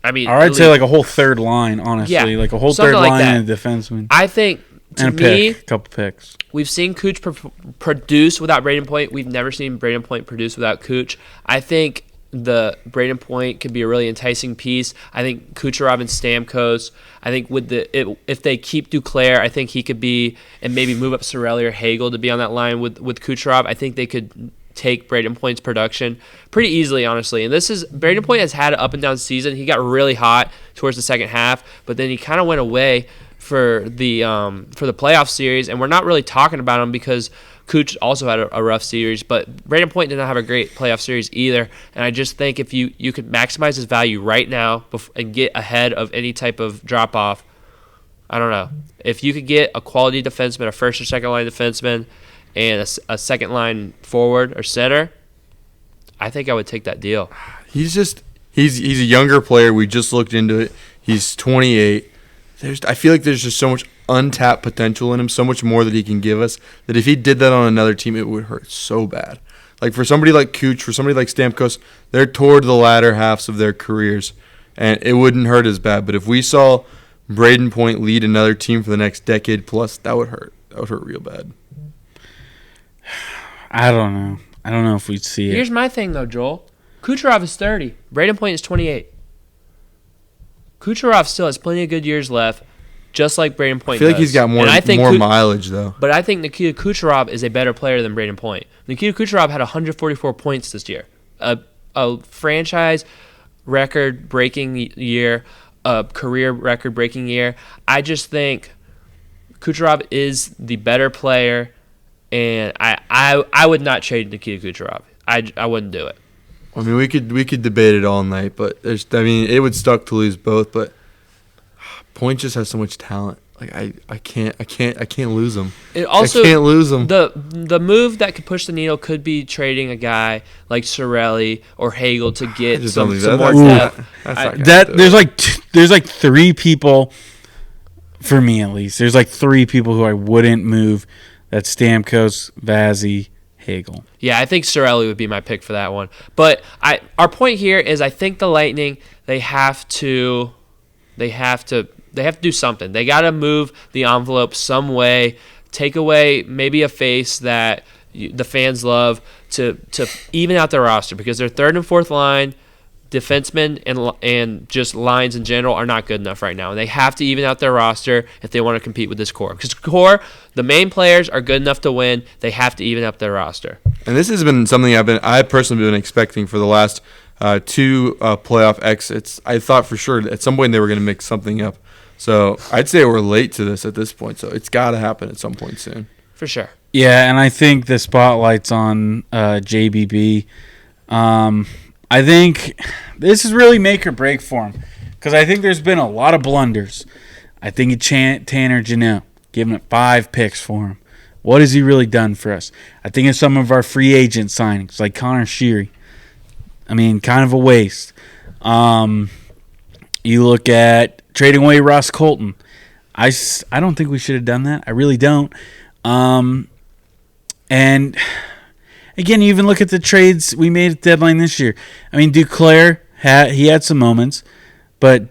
I mean, I'd say like a whole third line, honestly, like a whole third line and a defenseman. I think to me, a couple picks. We've seen Kuch produce without Braden Point. We've never seen Braden Point produce without Kuch. I think the Braden Point could be a really enticing piece. I think Kucherov and Stamkos. I think if they keep Duclair, I think he could be, and maybe move up Civale or Hagel to be on that line with Kucherov. I think they could take Braden Point's production pretty easily, honestly. And Braden Point has had an up and down season. He got really hot towards the second half, but then he kind of went away for the playoff series, and we're not really talking about him because Kuch also had a rough series, but Braden Point did not have a great playoff series either. And I just think if you could maximize his value right now and get ahead of any type of drop off, I don't know. If you could get a quality defenseman, a first or second line defenseman, and a second line forward or center, I think I would take that deal. He's a younger player. We just looked into it. He's 28. I feel like there's just so much untapped potential in him, so much more that he can give us, that if he did that on another team, it would hurt so bad. Like for somebody like Kuch, for somebody like Stamkos, they're toward the latter halves of their careers, and it wouldn't hurt as bad. But if we saw Braden Point lead another team for the next decade plus, that would hurt. That would hurt real bad. I don't know. I don't know if we'd see it. Here's my thing, though, Joel. Kucherov is 30. Braden Point is 28. Kucherov still has plenty of good years left, just like Braden Point I feel like does. he's got more mileage, though. But I think Nikita Kucherov is a better player than Braden Point. Nikita Kucherov had 144 points this year. A franchise record-breaking year, a career record-breaking year. I just think Kucherov is the better player, and I would not trade Nikita Kucherov. I wouldn't do it. I mean, we could debate it all night, but it would suck to lose both. But Point just has so much talent. Like I can't lose him. I can't lose him. The move that could push the needle could be trading a guy like Civale or Hagel to get some more depth. There's like three people, for me at least. There's like three people who I wouldn't move. That's Stamkos, Vazzy, Hagel. Yeah, I think Civale would be my pick for that one. But our point here is I think the Lightning they have to do something. They got to move the envelope some way, take away maybe a face that the fans love to even out their roster, because their third and fourth line, defensemen and just lines in general are not good enough right now. And they have to even out their roster if they want to compete with this core. Because core, the main players are good enough to win. They have to even up their roster. And this has been something I've personally been expecting for the last two playoff exits. I thought for sure at some point they were going to mix something up. So I'd say we're late to this at this point. So it's got to happen at some point soon. For sure. Yeah, and I think the spotlight's on JBB. I think this is really make or break for him, because I think there's been a lot of blunders. I think of Tanner Jeannot, giving it 5 picks for him. What has he really done for us? I think of some of our free agent signings, like Connor Sheary. I mean, kind of a waste. You look at trading away Ross Colton. I don't think we should have done that. I really don't. And again, you even look at the trades we made at the deadline this year. I mean, Duclair, he had some moments, but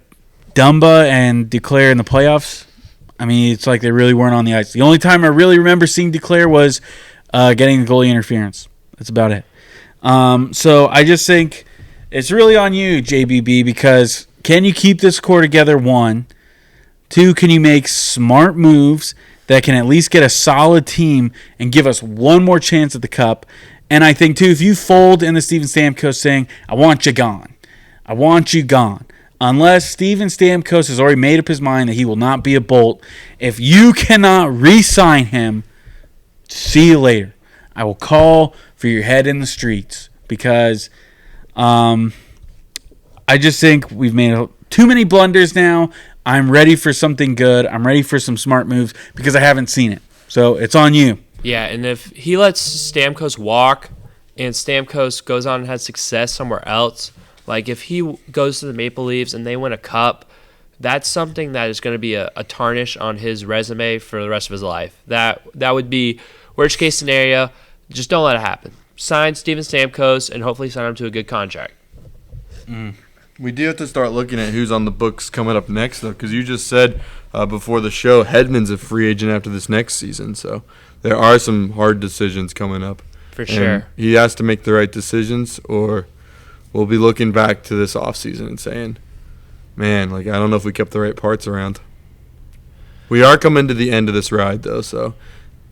Dumba and Duclair in the playoffs, I mean, it's like they really weren't on the ice. The only time I really remember seeing Duclair was getting the goalie interference. That's about it. So I just think it's really on you, JBB, because can you keep this core together, 1? 2, can you make smart moves that can at least get a solid team and give us one more chance at the Cup? And I think, too, if you fold into Steven Stamkos saying, I want you gone, unless Steven Stamkos has already made up his mind that he will not be a Bolt, if you cannot re-sign him, see you later. I will call for your head in the streets, because I just think we've made too many blunders now. I'm ready for something good. I'm ready for some smart moves because I haven't seen it. So it's on you. Yeah, and if he lets Stamkos walk and Stamkos goes on and has success somewhere else, like if he goes to the Maple Leafs and they win a cup, that's something that is going to be a tarnish on his resume for the rest of his life. That would be worst case scenario. Just don't let it happen. Sign Steven Stamkos and hopefully sign him to a good contract. We do have to start looking at who's on the books coming up next, though, because you just said before the show Hedman's a free agent after this next season. So there are some hard decisions coming up. For sure. He has to make the right decisions, or we'll be looking back to this offseason and saying, man, like I don't know if we kept the right parts around. We are coming to the end of this ride, though, so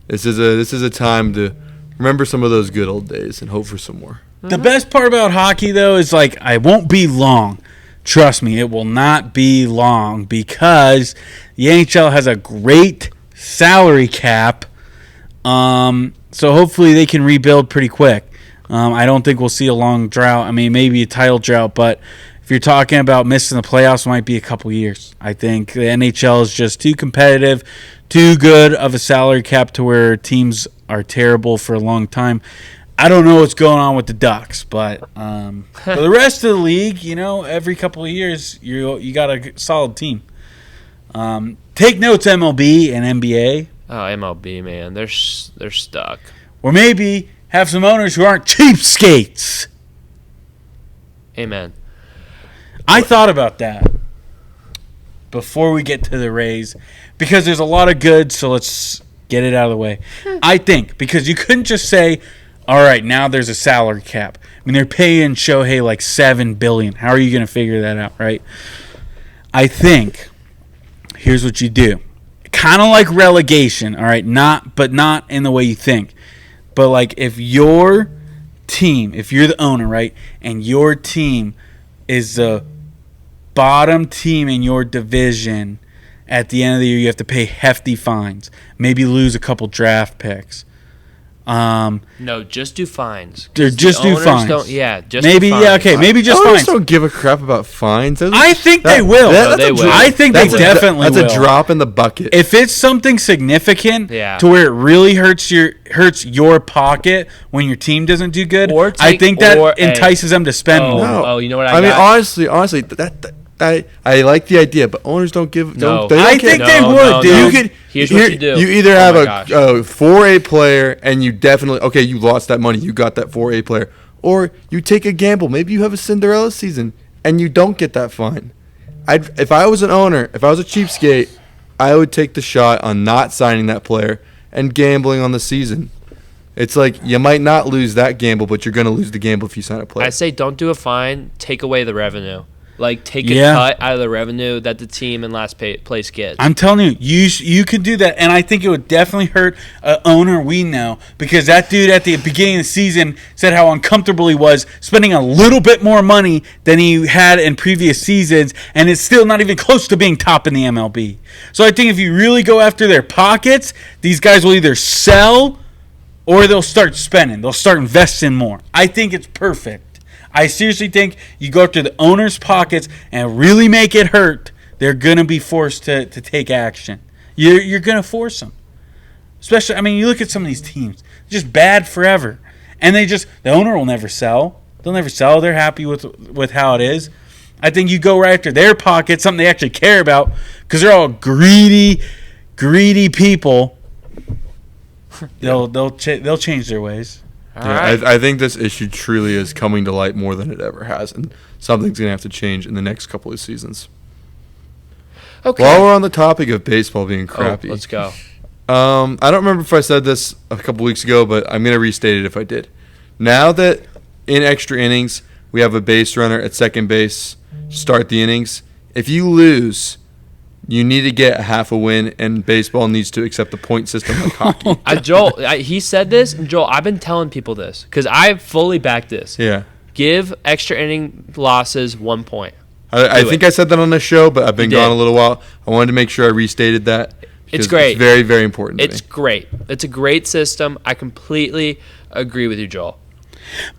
this is a time to remember some of those good old days and hope for some more. The best part about hockey, though, is like I won't be long. Trust me, it will not be long, because the NHL has a great salary cap. So hopefully they can rebuild pretty quick. I don't think we'll see a long drought. I mean, maybe a title drought, but if you're talking about missing the playoffs, it might be a couple years. I think the NHL is just too competitive, too good of a salary cap to where teams are terrible for a long time. I don't know what's going on with the Ducks, but for the rest of the league, you know, every couple of years you got a solid team. Take notes, MLB and NBA. Oh, MLB, man, they're stuck. Or maybe have some owners who aren't cheapskates. Amen. I thought about that before we get to the Rays, because there's a lot of good, so let's get it out of the way. I think, because you couldn't just say, all right, now there's a salary cap. I mean, they're paying Shohei like $7 billion. How are you going to figure that out, right? I think here's what you do. Kind of like relegation, all right? Not in the way you think. But like if your team, if you're the owner, right, and your team is the bottom team in your division, at the end of the year you have to pay hefty fines. Maybe lose a couple draft picks. No, just do fines. Just do fines. Just maybe fines. Maybe just owners fines. don't give a crap about fines. I think they will. They will. I think they definitely will. That's a drop in the bucket. If it's something significant to where it really hurts your pocket when your team doesn't do good, I think that entices them to spend more. Oh, you know what I mean, honestly, I like the idea, but owners don't give. No. I think they would, dude. Here's what you do. You either have a 4A player and you definitely you lost that money, you got that 4A player, or you take a gamble. Maybe you have a Cinderella season and you don't get that fine. If I was an owner, if I was a cheapskate, I would take the shot on not signing that player and gambling on the season. It's like you might not lose that gamble, but you're going to lose the gamble if you sign a player. I say don't do a fine. Take away the revenue. Like, take a cut out of the revenue that the team in last place gets. I'm telling you, you could do that, and I think it would definitely hurt an owner we know, because that dude at the beginning of the season said how uncomfortable he was spending a little bit more money than he had in previous seasons, and it's still not even close to being top in the MLB. So I think if you really go after their pockets, these guys will either sell or they'll start spending. They'll start investing more. I think it's perfect. I seriously think you go after the owner's pockets and really make it hurt, they're going to be forced to take action. You're going to force them. Especially, I mean, you look at some of these teams, just bad forever. And the owner will never sell. They'll never sell. They're happy with how it is. I think you go right after their pockets, something they actually care about, because they're all greedy people. They'll change their ways. I think this issue truly is coming to light more than it ever has, and something's going to have to change in the next couple of seasons. Okay. While we're on the topic of baseball being crappy, let's go. I don't remember if I said this a couple weeks ago, but I'm going to restate it if I did. Now that in extra innings we have a base runner at second base start the innings, if you lose, you need to get half a win, and baseball needs to accept the point system like hockey. Joel, he said this, and Joel, I've been telling people this because I fully back this. Yeah. Give extra inning losses 1 point. I think I said that on the show, but I've been gone a little while. I wanted to make sure I restated that. It's great. It's very, very important to me. It's great. It's a great system. I completely agree with you, Joel.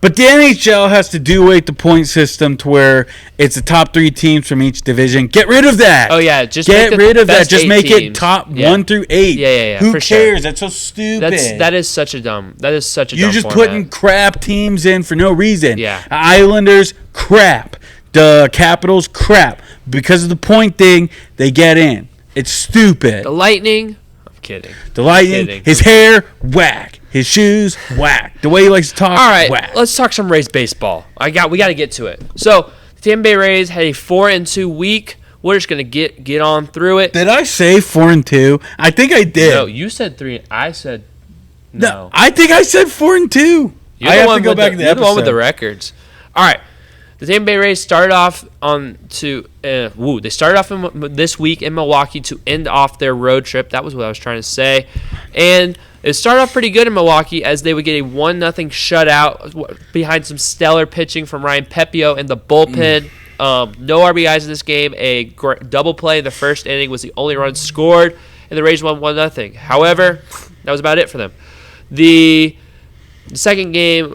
But the NHL has to do away with the point system to where it's the top 3 teams from each division. Get rid of that. Oh, yeah. Just get rid of that. Just Just make it top 1 through 8. Yeah. Who for cares? Sure. That's so stupid. That is such a dumb. You're just putting crap teams in for no reason. Yeah. Islanders, crap. The Capitals, crap. Because of the point thing, they get in. It's stupid. The Lightning. I'm kidding. The Lightning. His hair, whack. His shoes, whack. The way he likes to talk, all right, whack. Let's talk some Rays baseball. We got to get to it. So, the Tampa Bay Rays had a 4-2 week. We're just going to get on through it. Did I say 4-2? I think I did. No, you said 3. I said no. I think I said 4-2. You're the one with the records. All right. The Tampa Bay Rays started off they started off this week in Milwaukee to end off their road trip. That was what I was trying to say. And it started off pretty good in Milwaukee as they would get a 1-0 shutout behind some stellar pitching from Ryan Pepio in the bullpen. No RBIs in this game. A double play in the first inning was the only run scored, and the Rays won 1-0. However, that was about it for them. The second game,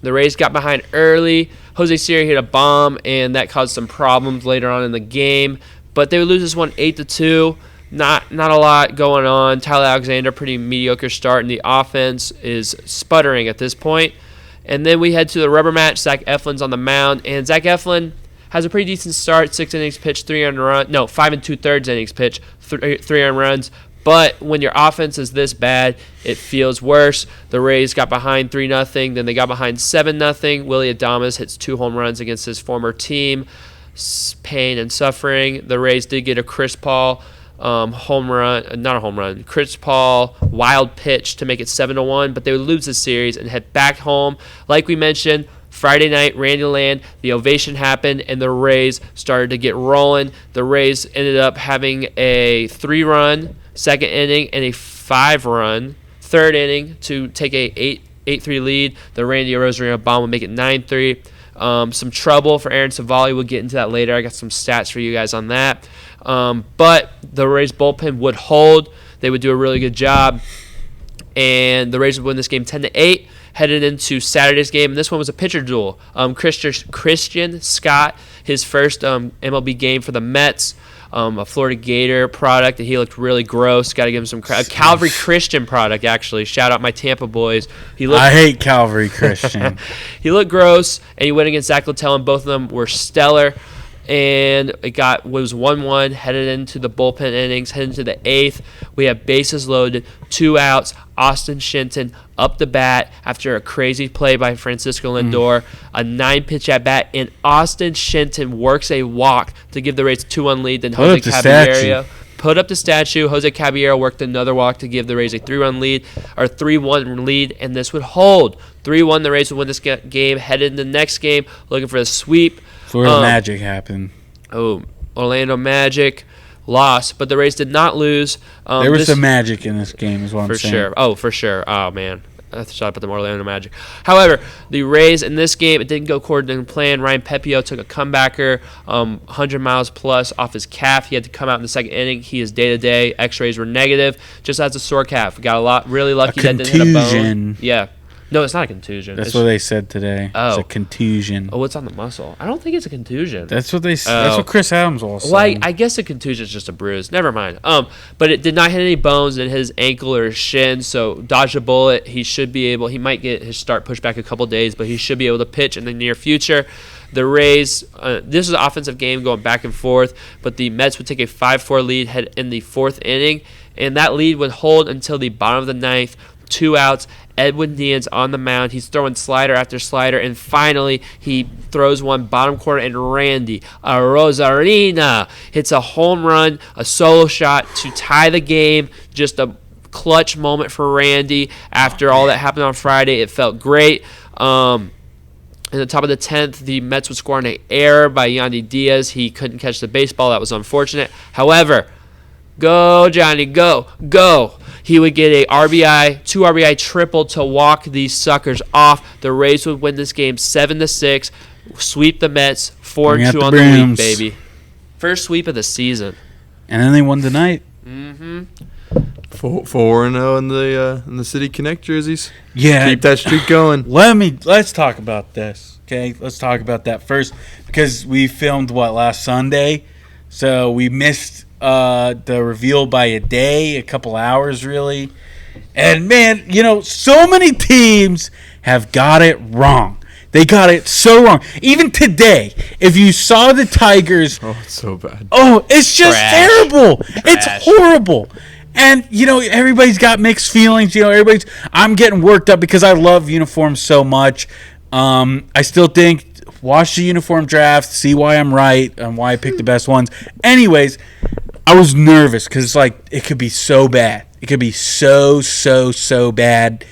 the Rays got behind early. Jose Siri hit a bomb, and that caused some problems later on in the game. But they would lose this one 8-2. Not a lot going on. Tyler Alexander, pretty mediocre start, and the offense is sputtering at this point. And then we head to the rubber match. Zach Eflin's on the mound, and Zach Eflin has a pretty decent start. 6 innings pitched, 5 2/3 innings pitched, 3 earned runs. But when your offense is this bad, it feels worse. The Rays got behind 3-0. Then they got behind 7-0. Willie Adames hits 2 home runs against his former team. Pain and suffering. The Rays did get a Chris Paul Chris Paul wild pitch to make it 7-1. But they would lose the series and head back home. Like we mentioned, Friday night, Randy land, the ovation happened, and the Rays started to get rolling. The Rays ended up having a 3-run second inning and a 5-run third inning to take a 8-3 lead. The Randy Arozarena bomb would make it 9-3. Some trouble for Aaron Civale. We'll get into that later. I got some stats for you guys on that. But the Rays bullpen would hold. They would do a really good job. And the Rays would win this game 10-8. Headed into Saturday's game, and this one was a pitcher duel. Christian Scott, his first MLB game for the Mets, a Florida Gator product, and he looked really gross. Got to give him some credit. Calvary Christian product, actually. Shout out my Tampa boys. I hate Calvary Christian. He looked gross, and he went against Zach Littell, and both of them were stellar. And it was 1-1, headed into the bullpen innings, headed into the 8th. We have bases loaded, 2 outs. Austin Shenton up the bat after a crazy play by Francisco Lindor, a 9-pitch at bat, and Austin Shenton works a walk to give the Rays a 2-1 lead. Then Jose Caballero put up the statue. Jose Caballero worked another walk to give the Rays a 3-1 lead, and this would hold. 3-1, the Rays would win this game, headed into the next game, looking for a sweep. Florida Magic happened. Orlando Magic lost, but the Rays did not lose. There was some magic in this game, is what I'm saying. Sure. Oh, for sure. Oh, man. I thought I put the Orlando Magic. However, the Rays in this game, it didn't go according to plan. Ryan Pepio took a comebacker, 100 miles plus off his calf. He had to come out in the second inning. He is day-to-day. X-rays were negative. Just has a sore calf. Got really lucky that didn't hit a bone. Yeah. No, it's not a contusion. That's what they said today. Oh. It's a contusion. Oh, it's on the muscle. I don't think it's a contusion. That's what they said. That's what Chris Adams will say. Well, I guess a contusion is just a bruise. Never mind. But it did not hit any bones in his ankle or his shin, so dodged a bullet. He should be able. He might get his start pushed back a couple days, but he should be able to pitch in the near future. The Rays, this is an offensive game going back and forth, but the Mets would take a 5-4 lead head in the 4th inning, and that lead would hold until the bottom of the 9th. 2 outs. Edwin Diaz on the mound. He's throwing slider after slider, and finally he throws one bottom corner, and Randy Arozarena hits a home run, a solo shot to tie the game. Just a clutch moment for Randy after all that happened on Friday. It felt great. In the top of the 10th, the Mets would score an error by Yandy Diaz. He couldn't catch the baseball. That was unfortunate. However, go, Johnny, go, go. He would get a 2 RBI triple to walk these suckers off. The Rays would win this game 7-6, sweep the Mets 4-2 on the week, baby. First sweep of the season. And then they won tonight. 4-0 in the City Connect jerseys. Yeah, keep that streak going. Let's talk about this. Okay, let's talk about that first because we filmed last Sunday, so we missed the reveal by a couple hours really. And man, so many teams have got it wrong. They got it so wrong. Even today, if you saw the Tigers, it's so bad. Oh, it's just terrible. It's horrible. And everybody's got mixed feelings. I'm getting worked up because I love uniforms so much. I still think watch the uniform draft, see why I'm right and why I picked the best ones. Anyways, I was nervous because it could be so bad. It could be so bad,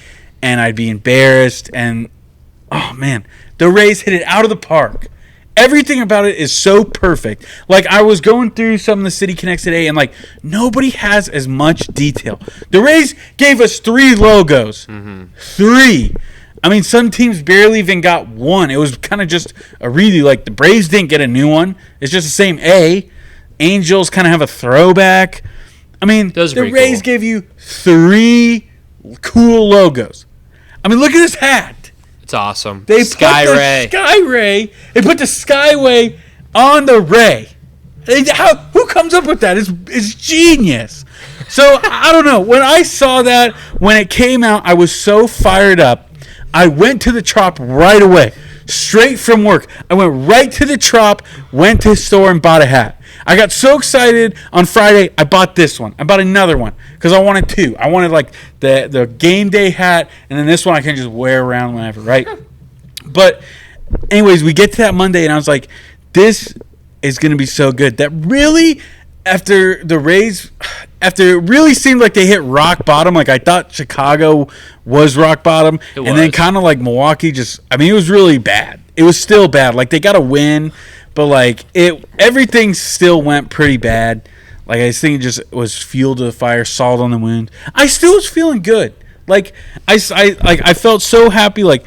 and I'd be embarrassed. And oh man, the Rays hit it out of the park. Everything about it is so perfect. I was going through some of the City Connects today, and nobody has as much detail. The Rays gave us 3 logos. 3. I mean, some teams barely even got 1. It was kind of just a really the Braves didn't get a new one. It's just the same A. Angels kind of have a throwback. I mean, the Rays gave you 3 cool logos. I mean, look at this hat. It's awesome. They put the Skyway. They put the Skyway on the Ray. Who comes up with that? It's genius. So I don't know. When I saw that, when it came out, I was so fired up. I went to the Trop right away, straight from work. I went right to the Trop, went to the store and bought a hat. I got so excited on Friday, I bought this one. I bought another one because I wanted 2. I wanted the game day hat, and then this one I can just wear around whenever, right? But anyways, we get to that Monday, and I was like, this is going to be so good. That really, after the Rays, after it really seemed like they hit rock bottom, like I thought Chicago was rock bottom, then kind of like Milwaukee it was really bad. It was still bad. Like they got a win, but like everything still went pretty bad. Like I think it just was fuel to the fire, salt on the wound. I still was feeling good. Like I felt so happy. Like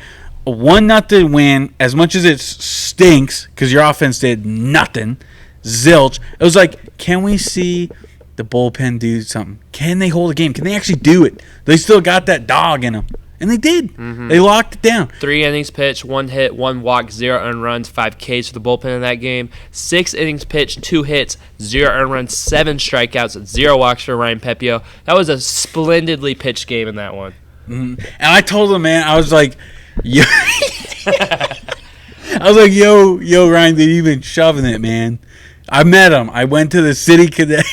a 1-0 win, as much as it stinks because your offense did nothing, zilch. It was like, can we see the bullpen do something? Can they hold a game? Can they actually do it? They still got that dog in them. And they did. Mm-hmm. They locked it down. 3 innings pitched, 1 hit, 1 walk, 0 earned runs, 5 Ks for the bullpen in that game. 6 innings pitched, 2 hits, 0 earned runs, 7 strikeouts, 0 walks for Ryan Pepio. That was a splendidly pitched game in that one. Mm-hmm. And I told him, man, I was like, yo, Ryan, dude, you've been shoving it, man. I met him. I went to the City Connect.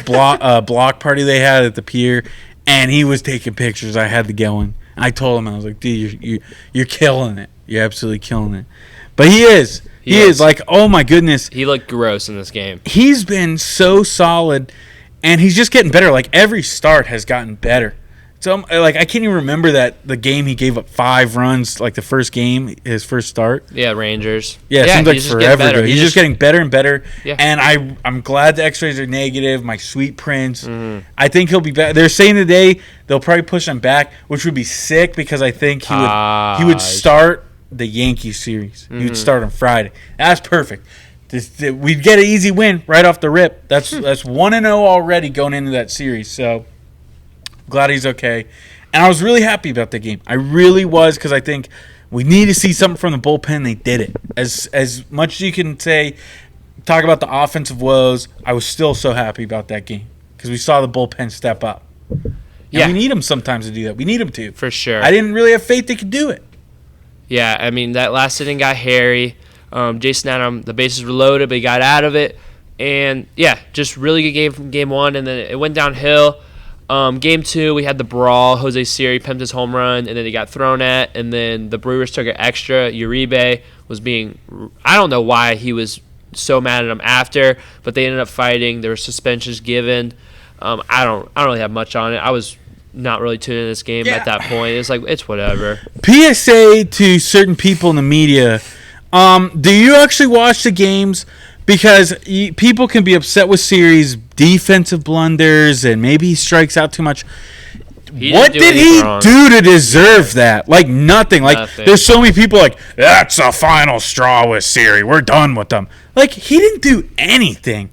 Block party they had at the pier, and he was taking pictures. I had to go in. I told him, I was like, dude, you're killing it. You're absolutely killing it. But he is. He is. Like, oh my goodness. He looked gross in this game. He's been so solid, and he's just getting better. Like every start has gotten better. So, like, I can't even remember the game he gave up 5 runs, like the first game, his first start. Yeah, Rangers. Yeah, it seems like forever ago. He's just getting better and better. Yeah. And I'm glad the X-rays are negative. My sweet prince. Mm-hmm. I think he'll be better. They're saying today they'll probably push him back, which would be sick because I think he would start the Yankees series. Mm-hmm. He would start on Friday. That's perfect. We'd get an easy win right off the rip. That's 1-0 already going into that series. So. Glad he's okay. And I was really happy about the game. I really was, because I think we need to see something from the bullpen. They did it. As much as you can say, talk about the offensive woes, I was still so happy about that game because we saw the bullpen step up. And we need them sometimes to do that. We need them to. For sure. I didn't really have faith they could do it. Yeah, I mean, that last inning got hairy. Jason Adam, the bases were loaded, but he got out of it. And, yeah, just really good game from game 1, and then it went downhill. Game 2, we had the brawl. Jose Siri pimped his home run, and then he got thrown at, and then the Brewers took it extra. Uribe was I don't know why he was so mad at him after, but they ended up fighting. There were suspensions given. I don't really have much on it. I was not really tuning in this game at that point. It's like, it's whatever. PSA to certain people in the media. Do you actually watch the games? Because people can be upset with Siri's defensive blunders and maybe he strikes out too much. What did he do to deserve that? Like nothing. Like there's so many people like, that's a final straw with Siri. We're done with them. Like he didn't do anything.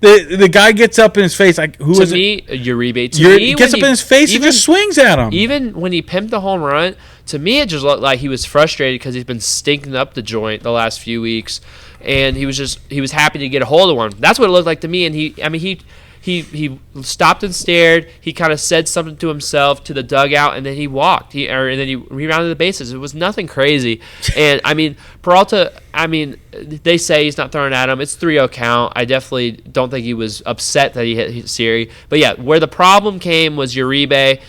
The guy gets up in his face. Like who was it? Uribe. He gets up in his face and just swings at him. Even when he pimped the home run, to me it just looked like he was frustrated because he's been stinking up the joint the last few weeks. And he was happy to get a hold of one. That's what it looked like to me. And he stopped and stared. He kind of said something to himself to the dugout, and then he walked. And then he rerounded the bases. It was nothing crazy. And I mean, Peralta. I mean, they say he's not throwing at him. It's 3-0 count. I definitely don't think he was upset that he hit Siri. But yeah, where the problem came was Uribe,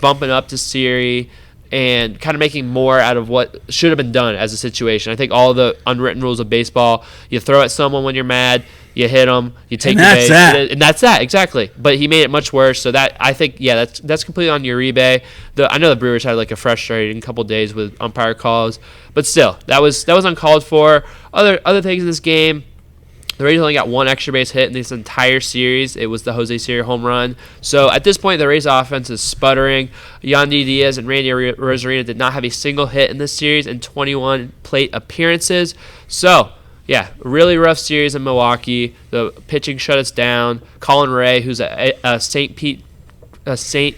bumping up to Siri and kind of making more out of what should have been done as a situation. I think all the unwritten rules of baseball, you throw at someone when you're mad, you hit them, you take the base, and that's that, exactly. But he made it much worse, so that, I think, that's completely on Uribe. I know the Brewers had like a frustrating couple days with umpire calls, but still, that was uncalled for. Other things in this game, the Rays only got 1 extra base hit in this entire series. It was the Jose Siri home run. So at this point, the Rays offense is sputtering. Yandy Diaz and Randy Arozarena did not have a single hit in this series in 21 plate appearances. So, yeah, really rough series in Milwaukee. The pitching shut us down. Colin Ray, who's a St.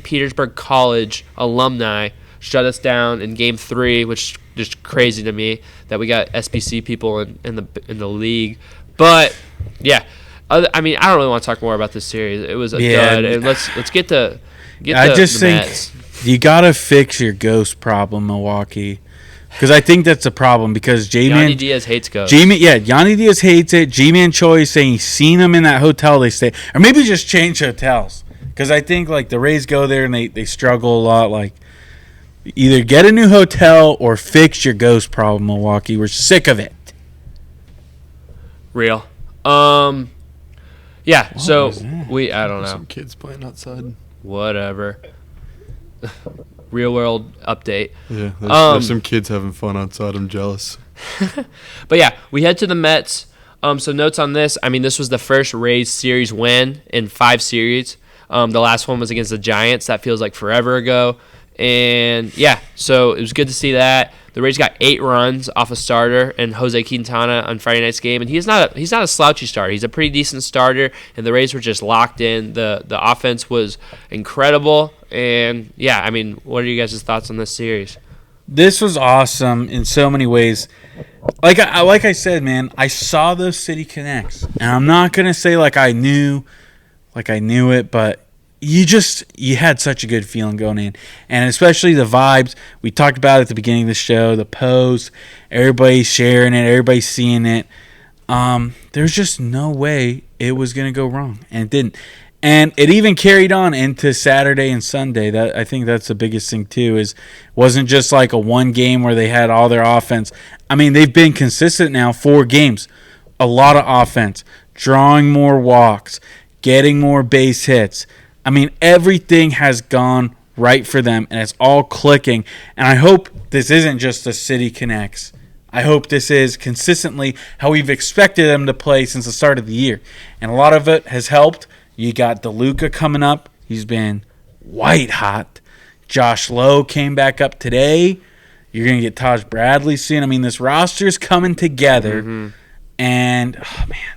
Petersburg College alumni, shut us down in Game 3, which is just crazy to me that we got SBC people in the league. But yeah, I don't really want to talk more about this series. It was a dud, and let's get the Mets. You gotta fix your ghost problem, Milwaukee, because I think that's a problem. Because Yandy Diaz hates ghosts. Yandy Diaz hates it. G-Man Choi is saying he's seen him in that hotel they stay, or maybe just change hotels. Because I think like the Rays go there and they struggle a lot. Like either get a new hotel or fix your ghost problem, Milwaukee. We're sick of it. Real. Yeah, What so was that? I don't know. Some kids playing outside. Whatever. Real world update. Yeah, there's some kids having fun outside. I'm jealous. But yeah, we head to the Mets. So notes on this. I mean, this was the first Rays series win in 5 series. The last one was against the Giants. That feels like forever ago. And yeah, so it was good to see that. The Rays got 8 runs off a starter and Jose Quintana on Friday night's game, and he's not a slouchy starter. He's a pretty decent starter, and the Rays were just locked in. The offense was incredible, and yeah, I mean, what are you guys' thoughts on this series? This was awesome in so many ways. Like I said, man, I saw those City Connects, and I'm not gonna say like I knew it, but you had such a good feeling going in, and especially the vibes we talked about at the beginning of the show, the post, everybody's sharing it, everybody's seeing it. There's just no way it was gonna go wrong, and it didn't. And it even carried on into Saturday and Sunday. That I think that's the biggest thing too. Is wasn't just like a one game where they had all their offense. I mean, they've been consistent now 4 games, a lot of offense, drawing more walks, getting more base hits. I mean, everything has gone right for them, and it's all clicking. And I hope this isn't just the City Connects. I hope this is consistently how we've expected them to play since the start of the year. And a lot of it has helped. You got DeLuca coming up. He's been white hot. Josh Lowe came back up today. You're going to get Taj Bradley soon. I mean, this roster's coming together. Mm-hmm. And, oh, man.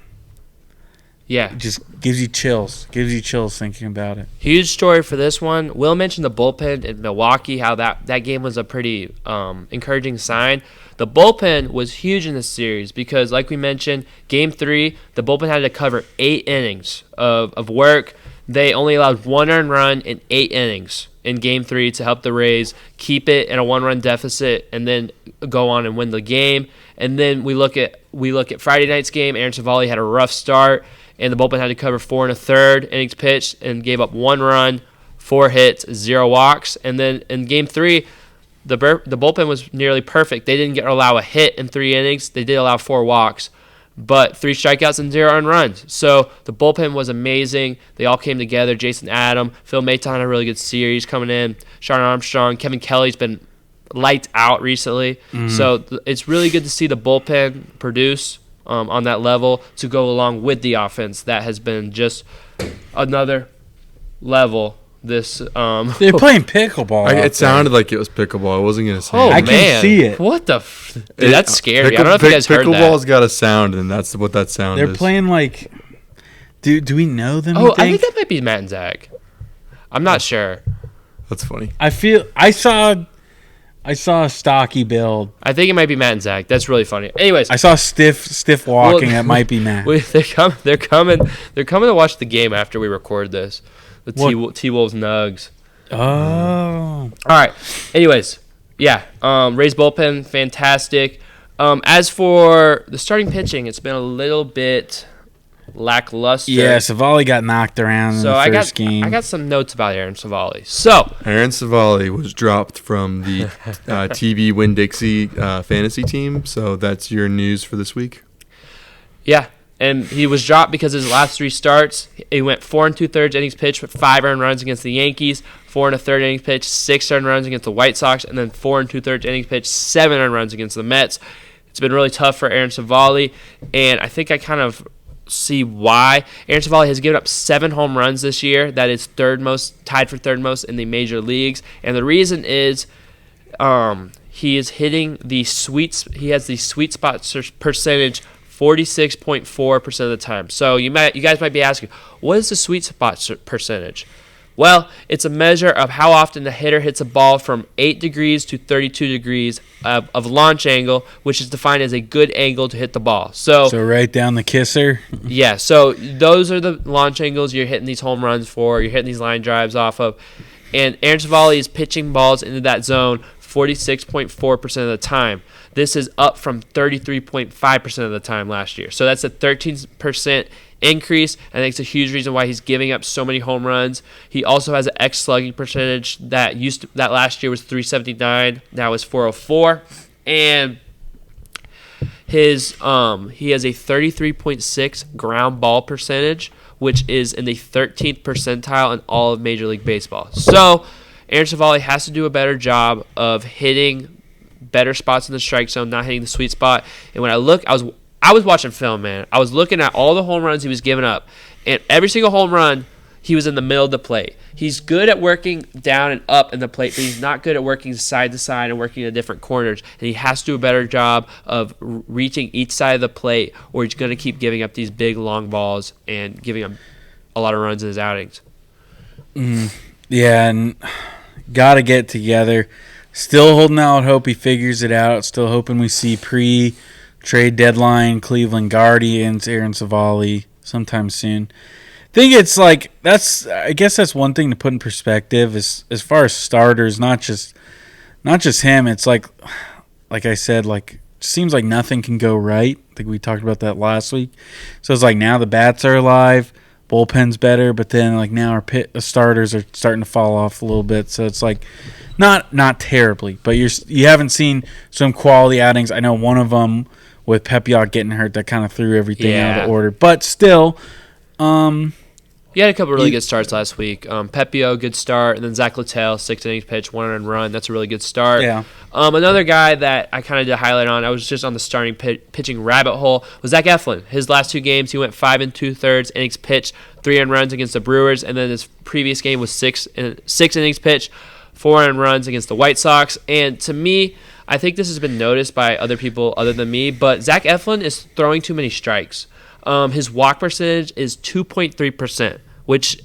Yeah. It just gives you chills. Gives you chills thinking about it. Huge story for this one. Will mentioned the bullpen in Milwaukee, how that game was a pretty encouraging sign. The bullpen was huge in this series because, like we mentioned, Game 3, the bullpen had to cover 8 innings of work. They only allowed 1 earned run in 8 innings in Game 3 to help the Rays keep it in a 1-run deficit and then go on and win the game. And then we look at Friday night's game. Aaron Civale had a rough start, and the bullpen had to cover 4 1/3 innings pitched and gave up 1 run, 4 hits, 0 walks. And then in Game 3, the bullpen was nearly perfect. They didn't allow a hit in 3 innings. They did allow 4 walks, but 3 strikeouts and 0 earned runs. So the bullpen was amazing. They all came together. Jason Adam, Phil Maton had a really good series coming in. Sean Armstrong, Kevin Kelly's been lights out recently. Mm-hmm. So it's really good to see the bullpen produce on that level to go along with the offense that has been just another level. They're playing pickleball. It sounded like it was pickleball. I wasn't gonna say. I can see it. What the? Dude, that's scary. I don't know if you guys heard that. Pickleball's got a sound, and that's what that sound is. They're playing like. Do we know them? Oh, I think that might be Matt and Zach. I'm not sure. That's funny. I saw a stocky build. I think it might be Matt and Zach. That's really funny. Anyways, I saw stiff walking. That might be Matt. They're coming to watch the game after we record this. The T-Wolves Nugs. Oh. All right. Anyways, yeah. Rays bullpen, fantastic. As for the starting pitching, it's been a little bit lackluster. Yeah, Civale got knocked around in the first game. I got some notes about Aaron Civale. So Aaron Civale was dropped from the TV Winn-Dixie fantasy team. So that's your news for this week. Yeah. And he was dropped because his last 3 starts, he went 4 2/3 innings pitched with 5 earned runs against the Yankees, 4 1/3 innings pitched, 6 earned runs against the White Sox, and then 4 2/3 innings pitched, 7 earned runs against the Mets. It's been really tough for Aaron Civale, and I think I kind of see why. Aaron Civale has given up 7 home runs this year. That is tied for third most in the major leagues, and the reason is he is hitting he has the sweet spot percentage 46.4% of the time. So you guys might be asking, what is the sweet spot percentage? Well, it's a measure of how often the hitter hits a ball from 8 degrees to 32 degrees of launch angle, which is defined as a good angle to hit the ball. So right down the kisser? Yeah, so those are the launch angles you're hitting these home runs for, you're hitting these line drives off of. And Aaron Civale is pitching balls into that zone 46.4% of the time. This is up from 33.5% of the time last year. So that's a 13% increase. I think it's a huge reason why he's giving up so many home runs. He also has an X slugging percentage that last year was 379, now is 404, and he has a 33.6 ground ball percentage, which is in the 13th percentile in all of Major League Baseball. So Aaron Civale has to do a better job of hitting better spots in the strike zone, not hitting the sweet spot. And when I look, I was watching film, man. I was looking at all the home runs he was giving up, and every single home run, he was in the middle of the plate. He's good at working down and up in the plate, but he's not good at working side to side and working in different corners. And he has to do a better job of reaching each side of the plate, or he's going to keep giving up these big, long balls and giving up a lot of runs in his outings. Yeah, and got to get together. Still holding out hope he figures it out. Still hoping we see pre-trade deadline Cleveland Guardians, Aaron Civale sometime soon. Think it's like I guess that's one thing to put in perspective as far as starters, not just him. It's like I said, like seems like nothing can go right. I think we talked about that last week. So it's like now the bats are alive, bullpen's better, but then like now our starters are starting to fall off a little bit. So it's like not terribly, but you haven't seen some quality outings. I know one of them with Pepiot getting hurt that kind of threw everything out of order, but still. He had a couple really good starts last week. Pepiot, good start, and then Zach Littell, 6 innings pitch, 1 earned run. That's a really good start. Yeah. Another guy that I kind of did highlight on, I was just on the starting pitching rabbit hole, was Zach Eflin. His last 2 games, he went 5 2/3 innings pitched, 3 earned runs against the Brewers, and then his previous game was 6 innings pitched, 4 earned runs against the White Sox. And to me, I think this has been noticed by other people other than me, but Zach Eflin is throwing too many strikes. His walk percentage is 2.3%, which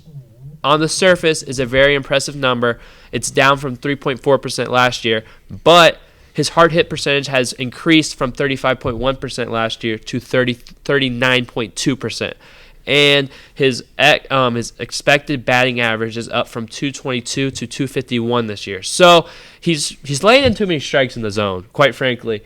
on the surface is a very impressive number. It's down from 3.4% last year, but his hard hit percentage has increased from 35.1% last year to 39.2%. And his expected batting average is up from 222 to 251 this year. So he's laying in too many strikes in the zone, quite frankly.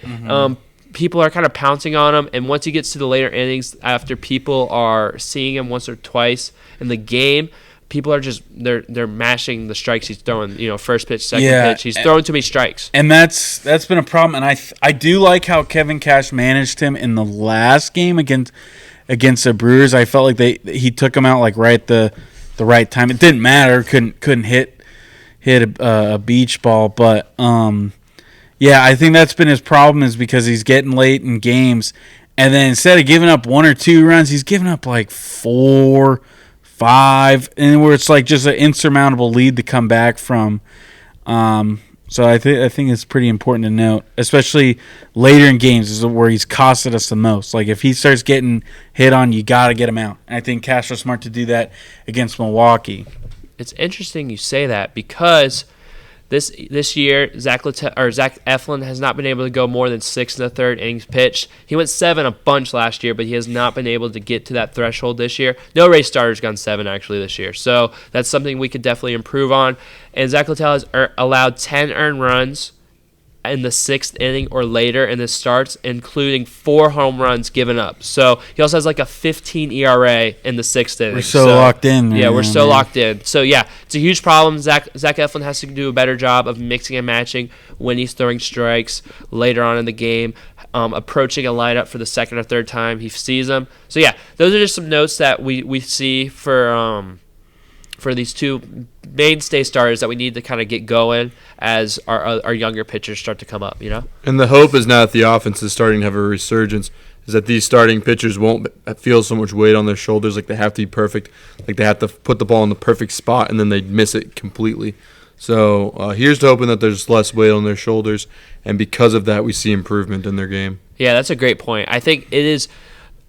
People are kind of pouncing on him, and once he gets to the later innings, after people are seeing him once or twice in the game, people are just they're mashing the strikes he's throwing. First pitch, second pitch, he's throwing too many strikes, and that's been a problem. And I do like how Kevin Cash managed him in the last game against the Brewers. I felt like he took him out like right the right time. It didn't matter, couldn't hit a beach ball, but yeah, I think that's been his problem is because he's getting late in games, and then instead of giving up 1 or 2 runs, he's giving up like 4, 5, and where it's like just an insurmountable lead to come back from. So I think it's pretty important to note, especially later in games is where he's costed us the most. Like if he starts getting hit on, you got to get him out. And I think Cash was smart to do that against Milwaukee. It's interesting you say that because This year, Zach Eflin has not been able to go more than 6 1/3 innings pitched. He went 7 a bunch last year, but he has not been able to get to that threshold this year. No race starter's gone 7 actually this year, so that's something we could definitely improve on. And Zach Littell has allowed 10 earned runs in the 6th inning or later in his starts, including 4 home runs given up. So he also has like a 15 ERA in the 6th inning. We're so locked in. Yeah, we're so locked in. So yeah, it's a huge problem. Zach Eflin has to do a better job of mixing and matching when he's throwing strikes later on in the game, approaching a lineup for the second or third time he sees them. So yeah, those are just some notes that we see for these 2 mainstay starters that we need to kind of get going as our younger pitchers start to come up, And the hope is now that the offense is starting to have a resurgence, is that these starting pitchers won't feel so much weight on their shoulders, like they have to be perfect, like they have to put the ball in the perfect spot, and then they miss it completely. So here's to hoping that there's less weight on their shoulders, and because of that, we see improvement in their game. Yeah, that's a great point. I think it is,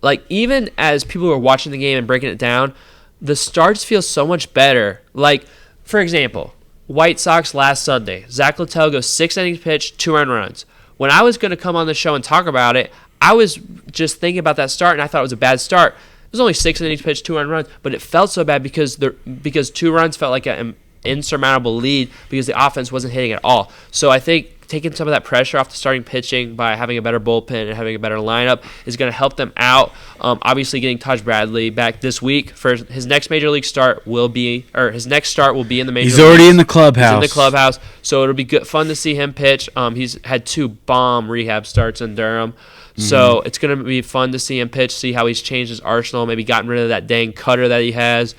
like, even as people are watching the game and breaking it down, the starts feel so much better. Like, for example, White Sox last Sunday. Zach Littell goes 6 innings pitched, 2 earned runs. When I was going to come on the show and talk about it, I was just thinking about that start, and I thought it was a bad start. It was only 6 innings pitched, 2 earned runs, but it felt so bad because 2 runs felt like an insurmountable lead because the offense wasn't hitting at all. So I think taking some of that pressure off the starting pitching by having a better bullpen and having a better lineup is going to help them out. Obviously, getting Taj Bradley back this week for his next major league start his next start will be in the major leagues. He's already in the clubhouse. He's in the clubhouse, so it'll be fun to see him pitch. He's had 2 bomb rehab starts in Durham. So it's going to be fun to see him pitch, see how he's changed his arsenal, maybe gotten rid of that dang cutter that he has.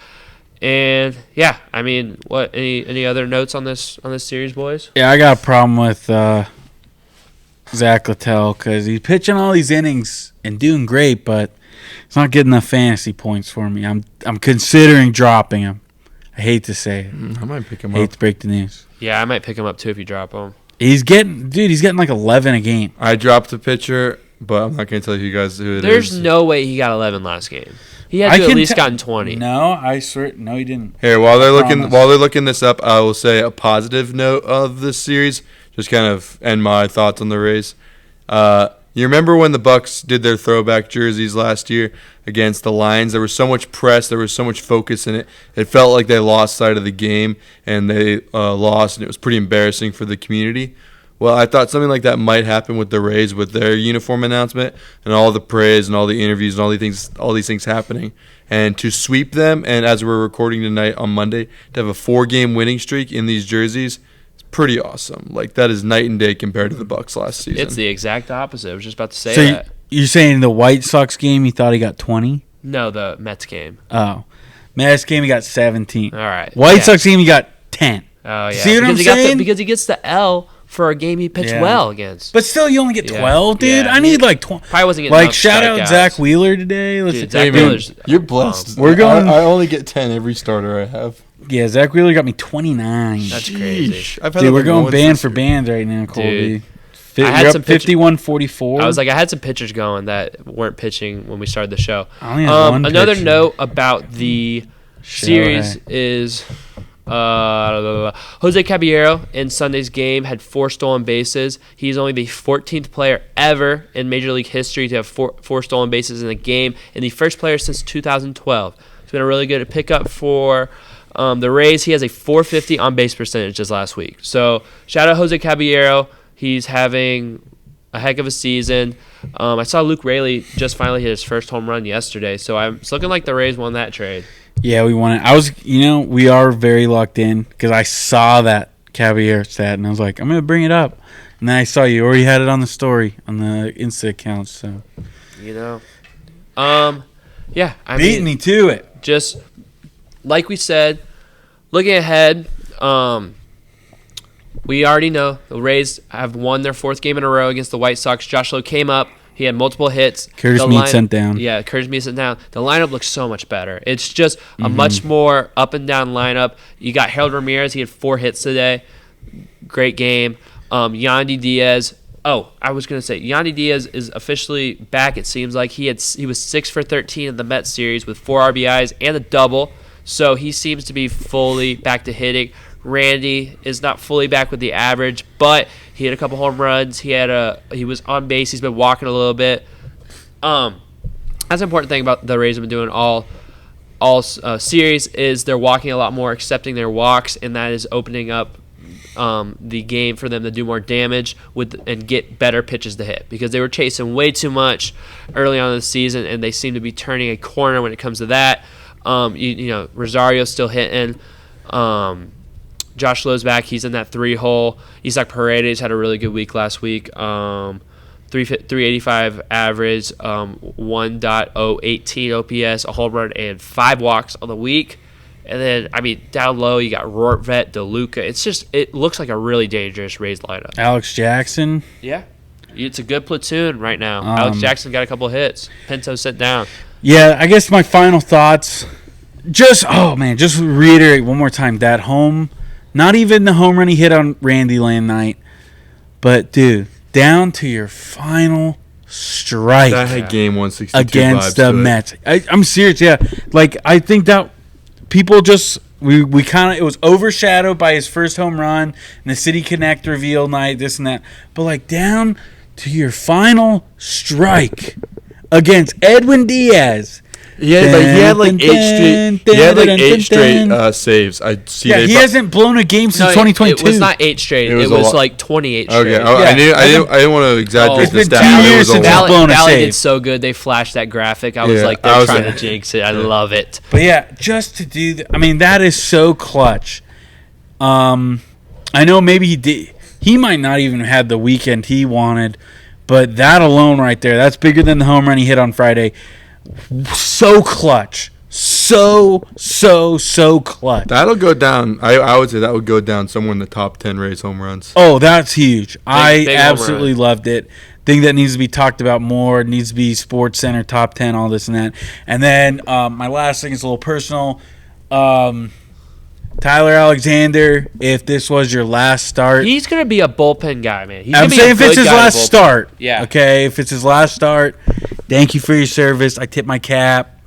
And yeah, I mean, what any other notes on this series, boys? Yeah, I got a problem with Zach Littell because he's pitching all these innings and doing great, but it's not getting enough fantasy points for me. I'm considering dropping him. I hate to say it. I might pick him I hate up. to break the news. Yeah, I might pick him up too if you drop him. He's getting like 11 a game. I dropped a pitcher, but I'm not going to tell you guys who it is. There's no way he got 11 last game. He had to at least gotten 20. No, I swear, no, he didn't. Here, while they're looking this up, I will say a positive note of this series. Just kind of end my thoughts on the Rays. You remember when the Bucks did their throwback jerseys last year against the Lions? There was so much press, there was so much focus in it. It felt like they lost sight of the game, and they lost, and it was pretty embarrassing for the community. Well, I thought something like that might happen with the Rays with their uniform announcement and all the praise and all the interviews and all these things happening. And to sweep them, and as we're recording tonight on Monday, to have a 4-game winning streak in these jerseys, it's pretty awesome. Like, that is night and day compared to the Bucks last season. It's the exact opposite. I was just about to say So that. you're saying the White Sox game, you thought he got 20? No, the Mets game. Oh. Mets game, he got 17. All right. White Sox game, he got 10. Oh, yeah. See what I'm he saying? because he gets the L for a game he pitched well against. But still, you only get 12, dude. Yeah. I need like 20. Probably wasn't getting Like, enough shout out strikeouts. Zach Wheeler today. Dude, Zach Wheeler's You're blessed. We're going- I only get 10 every starter I have. Yeah, Zach Wheeler got me 29. That's crazy. Sheesh. I've had Dude, that we're like going once band this for year. band right now, Colby. Dude. I had You're up some pitch- 51-44. I was like, I had some pitchers going that weren't pitching when we started the show. I only had one Another pitcher. note about the series is Jose Caballero in Sunday's game had 4 stolen bases. He's only the 14th player ever in Major League history to have four stolen bases in a game, and the first player since 2012. It's been a really good pickup for the Rays. He has a .450 on-base percentage just last week. So shout out Jose Caballero. He's having a heck of a season. I saw Luke Raley just finally hit his first home run yesterday, so it's looking like the Rays won that trade. Yeah, we won it. We are very locked in because I saw that Caballero stat, and I was like, I'm going to bring it up. And then I saw you already had it on the story, on the Insta account, so. Yeah, I Beat mean, me to it. just like we said, looking ahead, we already know the Rays have won their 4th game in a row against the White Sox. Josh Lowe came up. He had multiple hits. Curtis Meade sent down. Yeah, Curtis Meade sent down. The lineup looks so much better. It's just a much more up and down lineup. You got Harold Ramirez. He had 4 hits today. Great game. Yandy Diaz. Oh, I was going to say, Yandy Diaz is officially back, it seems like. He was 6 for 13 in the Mets series with 4 RBIs and a double. So he seems to be fully back to hitting. Randy is not fully back with the average, but he had a couple home runs. He was on base. He's been walking a little bit. That's an important thing about the Rays have been doing all series is they're walking a lot more, accepting their walks, and that is opening up the game for them to do more damage and get better pitches to hit because they were chasing way too much early on in the season, and they seem to be turning a corner when it comes to that. Rosario's still hitting. Josh Lowe's back. He's in that 3-hole. Isaac Paredes had a really good week last week. 385 average, 1.018 OPS, a home run, and 5 walks on the week. And then, down low, you got Rortvet, DeLuca. It looks like a really dangerous Rays lineup. Alex Jackson. Yeah. It's a good platoon right now. Alex Jackson got a couple hits. Pinto sent down. Yeah, I guess my final thoughts. Just reiterate one more time that home. Not even the home run he hit on Randy Land night. But, dude, down to your final strike. That had game 162 against vibes the to it. Mets. I'm serious, yeah. Like, I think that people just we kind of it was overshadowed by his first home run and the City Connect reveal night, this and that. But like down to your final strike against Edwin Diaz, Yeah, but he had like 8 straight saves. I see. Yeah, he hasn't blown a game since 2022. It was not 8 straight. It was like 28 straight. Okay, I didn't want to exaggerate the stat. It's been 2 years since he's blown a Valley save. did so good. They flashed that graphic. I was like, they're trying to jinx it. I love it. But yeah, just to do that, I mean, that is so clutch. I know maybe he might not even have had the weekend he wanted, but that alone right there, that's bigger than the home run he hit on Friday. So clutch. So clutch. That'll go down. I would say that would go down somewhere in the top 10 Rays home runs. Oh, that's huge. I big absolutely loved it. Think that needs to be talked about more. It needs to be Sports Center top 10, all this and that. And then my last thing is a little personal. Tyler Alexander, if this was your last start. He's going to be a bullpen guy, man. I'm saying if it's his last start. Yeah. Okay, if it's his last start, thank you for your service. I tip my cap.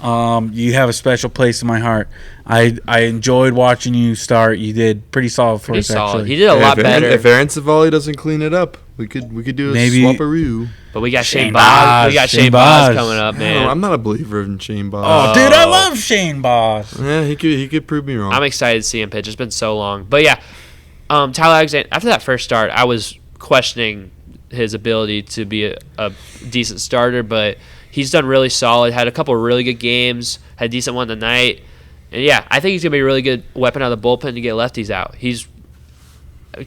You have a special place in my heart. I enjoyed watching you start. You did pretty solid for us, actually. He did a lot better. If Aaron Civale doesn't clean it up, we could do a swapperoo. But we got Shane Boz. We got Shane Boz coming up, man. I'm not a believer in Shane Boz. Oh, dude, I love Shane Boz. Yeah, he could prove me wrong. I'm excited to see him pitch. It's been so long. But yeah, Tyler Alexander, after that first start, I was questioning his ability to be a decent starter, but he's done really solid. Had a couple of really good games. Had a decent one tonight. And yeah, I think he's going to be a really good weapon out of the bullpen to get lefties out. He's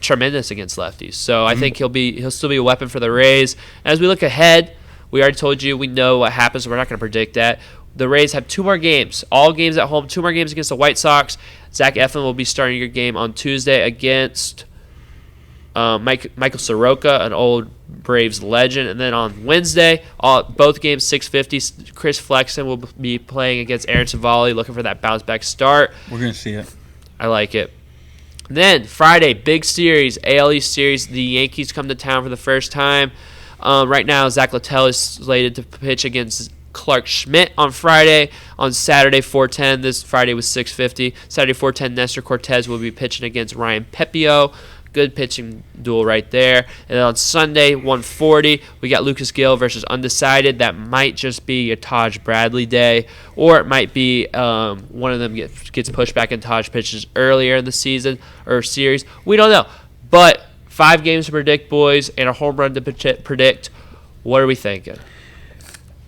tremendous against lefties. So I think he'll still be a weapon for the Rays. As we look ahead, we already told you we know what happens. So we're not going to predict that. The Rays have 2 more games. All games at home, 2 more games against the White Sox. Zach Eflin will be starting your game on Tuesday against Michael Soroka, an old Braves legend. And then on Wednesday, both games 6:50. Chris Flexen will be playing against Aaron Civale, looking for that bounce-back start. We're going to see it. I like it. Then Friday, big series, AL East series. The Yankees come to town for the first time. Right now, Zach Littell is slated to pitch against Clark Schmidt on Friday. On Saturday, 4:10. This Friday was 6:50. Saturday, 4:10. Nestor Cortez will be pitching against Ryan Pepio. Good pitching duel right there. And then on Sunday, 1:40, we got Lucas Gill versus Undecided. That might just be a Taj Bradley day, or it might be one of them gets pushed back and Taj pitches earlier in the season or series. We don't know. But 5 games to predict, boys, and a home run to predict. What are we thinking?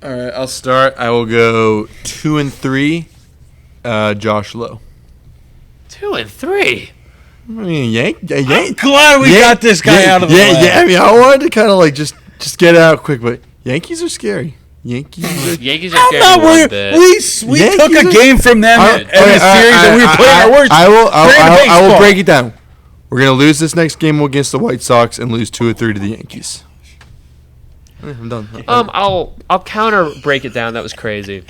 All right, I'll start. I will go 2-3. Josh Lowe. 2-3. I mean, I'm glad we got this guy out of the way. Yeah, I mean, I wanted to kind of like just get it out quick, but Yankees are scary. Yankees are scary. I'm not worried. We took a game from them in a series and we were playing our worst. I will break it down. We're gonna lose this next game against the White Sox and lose 2-3 to the Yankees. I'm done. I'll counter break it down. That was crazy.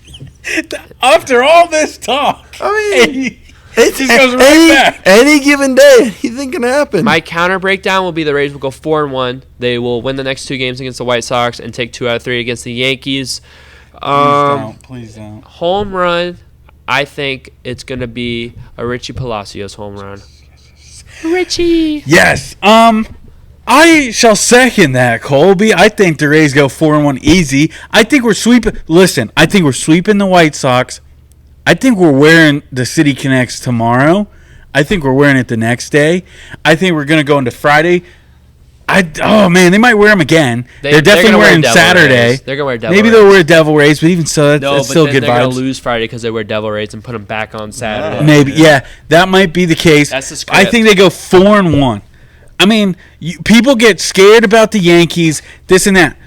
After all this talk, I mean. It just goes right back. Any given day, anything can happen. My counter breakdown will be the Rays will go 4-1. They will win the next 2 games against the White Sox and take 2 out of 3 against the Yankees. Please don't. Home run, I think it's going to be a Richie Palacios home run. Richie. Yes. I shall second that, Colby. I think the Rays go 4-1 easy. I think we're sweeping. Listen, I think we're sweeping the White Sox. I think we're wearing the City Connects tomorrow. I think we're wearing it the next day. I think we're going to go into Friday. Oh, man, they might wear them again. They're definitely wearing Saturday. Rays. They're going to wear Devil Maybe Rays. They'll wear Devil Rays, but even so, that's still good vibes. They're going to lose Friday because they wear Devil Rays and put them back on Saturday. Maybe, yeah. That might be the case. That's the script. I think they go 4-1. I mean, people get scared about the Yankees, this and that.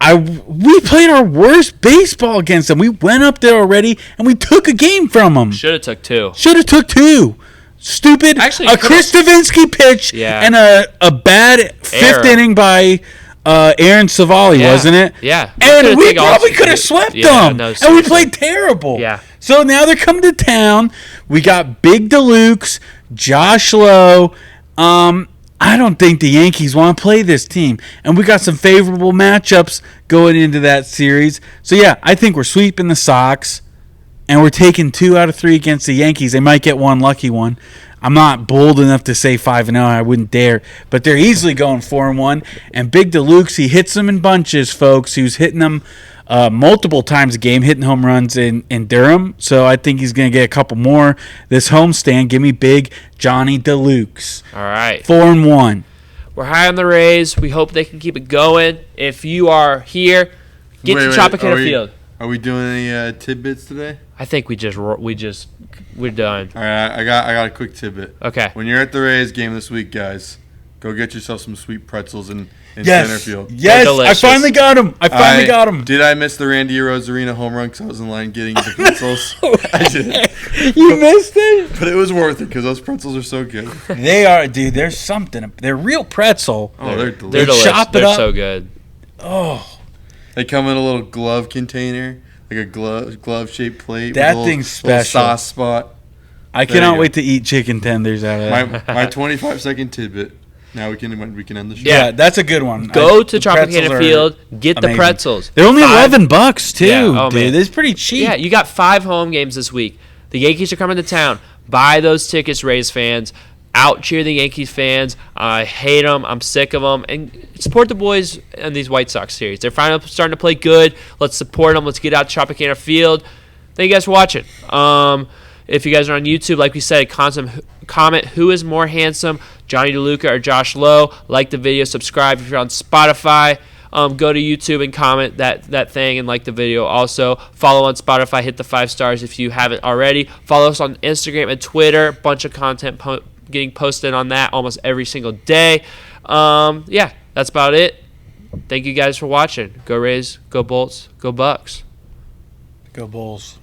We played our worst baseball against them. We went up there already, and we took a game from them. Should have took 2. Should have took 2. Stupid. Actually, a Chris Stavinsky pitch and a bad 5th inning by Aaron Civale, wasn't it? Yeah. And we probably could have swept them. No, and we played terrible. Yeah. So now they're coming to town. We got Big Deluxe, Josh Lowe. I don't think the Yankees want to play this team. And we got some favorable matchups going into that series. So, yeah, I think we're sweeping the Sox. And we're taking 2 out of 3 against the Yankees. They might get one lucky one. I'm not bold enough to say 5-0. I wouldn't dare. But they're easily going 4-1. And Big Deluxe, he hits them in bunches, folks. He was hitting them multiple times a game, hitting home runs in Durham. So I think he's going to get a couple more this homestand. Give me big Johnny DeLukes. All right. 4-1. We're high on the Rays. We hope they can keep it going. If you are here, get to Tropicana Field. Are we doing any tidbits today? I think we're done. All right, I got a quick tidbit. Okay. When you're at the Rays game this week, guys, go get yourself some sweet pretzels in center field. Yes, I finally got them. Did I miss the Randy Arozarena home run because I was in line getting the pretzels? I did. You missed it? But it was worth it because those pretzels are so good. They are, dude. There's something. They're real pretzel. Oh, they're delicious. They're delicious. Chop it They're up. so good. Oh. They come in a little glove container, like a glove-shaped plate. That with thing's little special. sauce spot. I cannot wait to eat chicken tenders out of that. My 25-second tidbit. Now we can end the show. Yeah, that's a good one. Go to Tropicana Field, get amazing. the pretzels. They're only $11 too, Yeah, oh, dude. man. It's pretty cheap. Yeah, you got 5 home games this week. The Yankees are coming to town. Buy those tickets, Rays fans. Out cheer the Yankees fans. I hate them. I'm sick of them. And support the boys in these White Sox series. They're finally starting to play good. Let's support them. Let's get out to Tropicana Field. Thank you guys for watching. If you guys are on YouTube, like we said, comment who is more handsome, Johnny DeLuca or Josh Lowe. Like the video, subscribe. If you're on Spotify, go to YouTube and comment that thing and like the video. Also, follow on Spotify. Hit the 5 stars if you haven't already. Follow us on Instagram and Twitter. Bunch of content getting posted on that almost every single day. Yeah, that's about it. Thank you guys for watching. Go Rays, go Bolts, go Bucks. Go Bulls.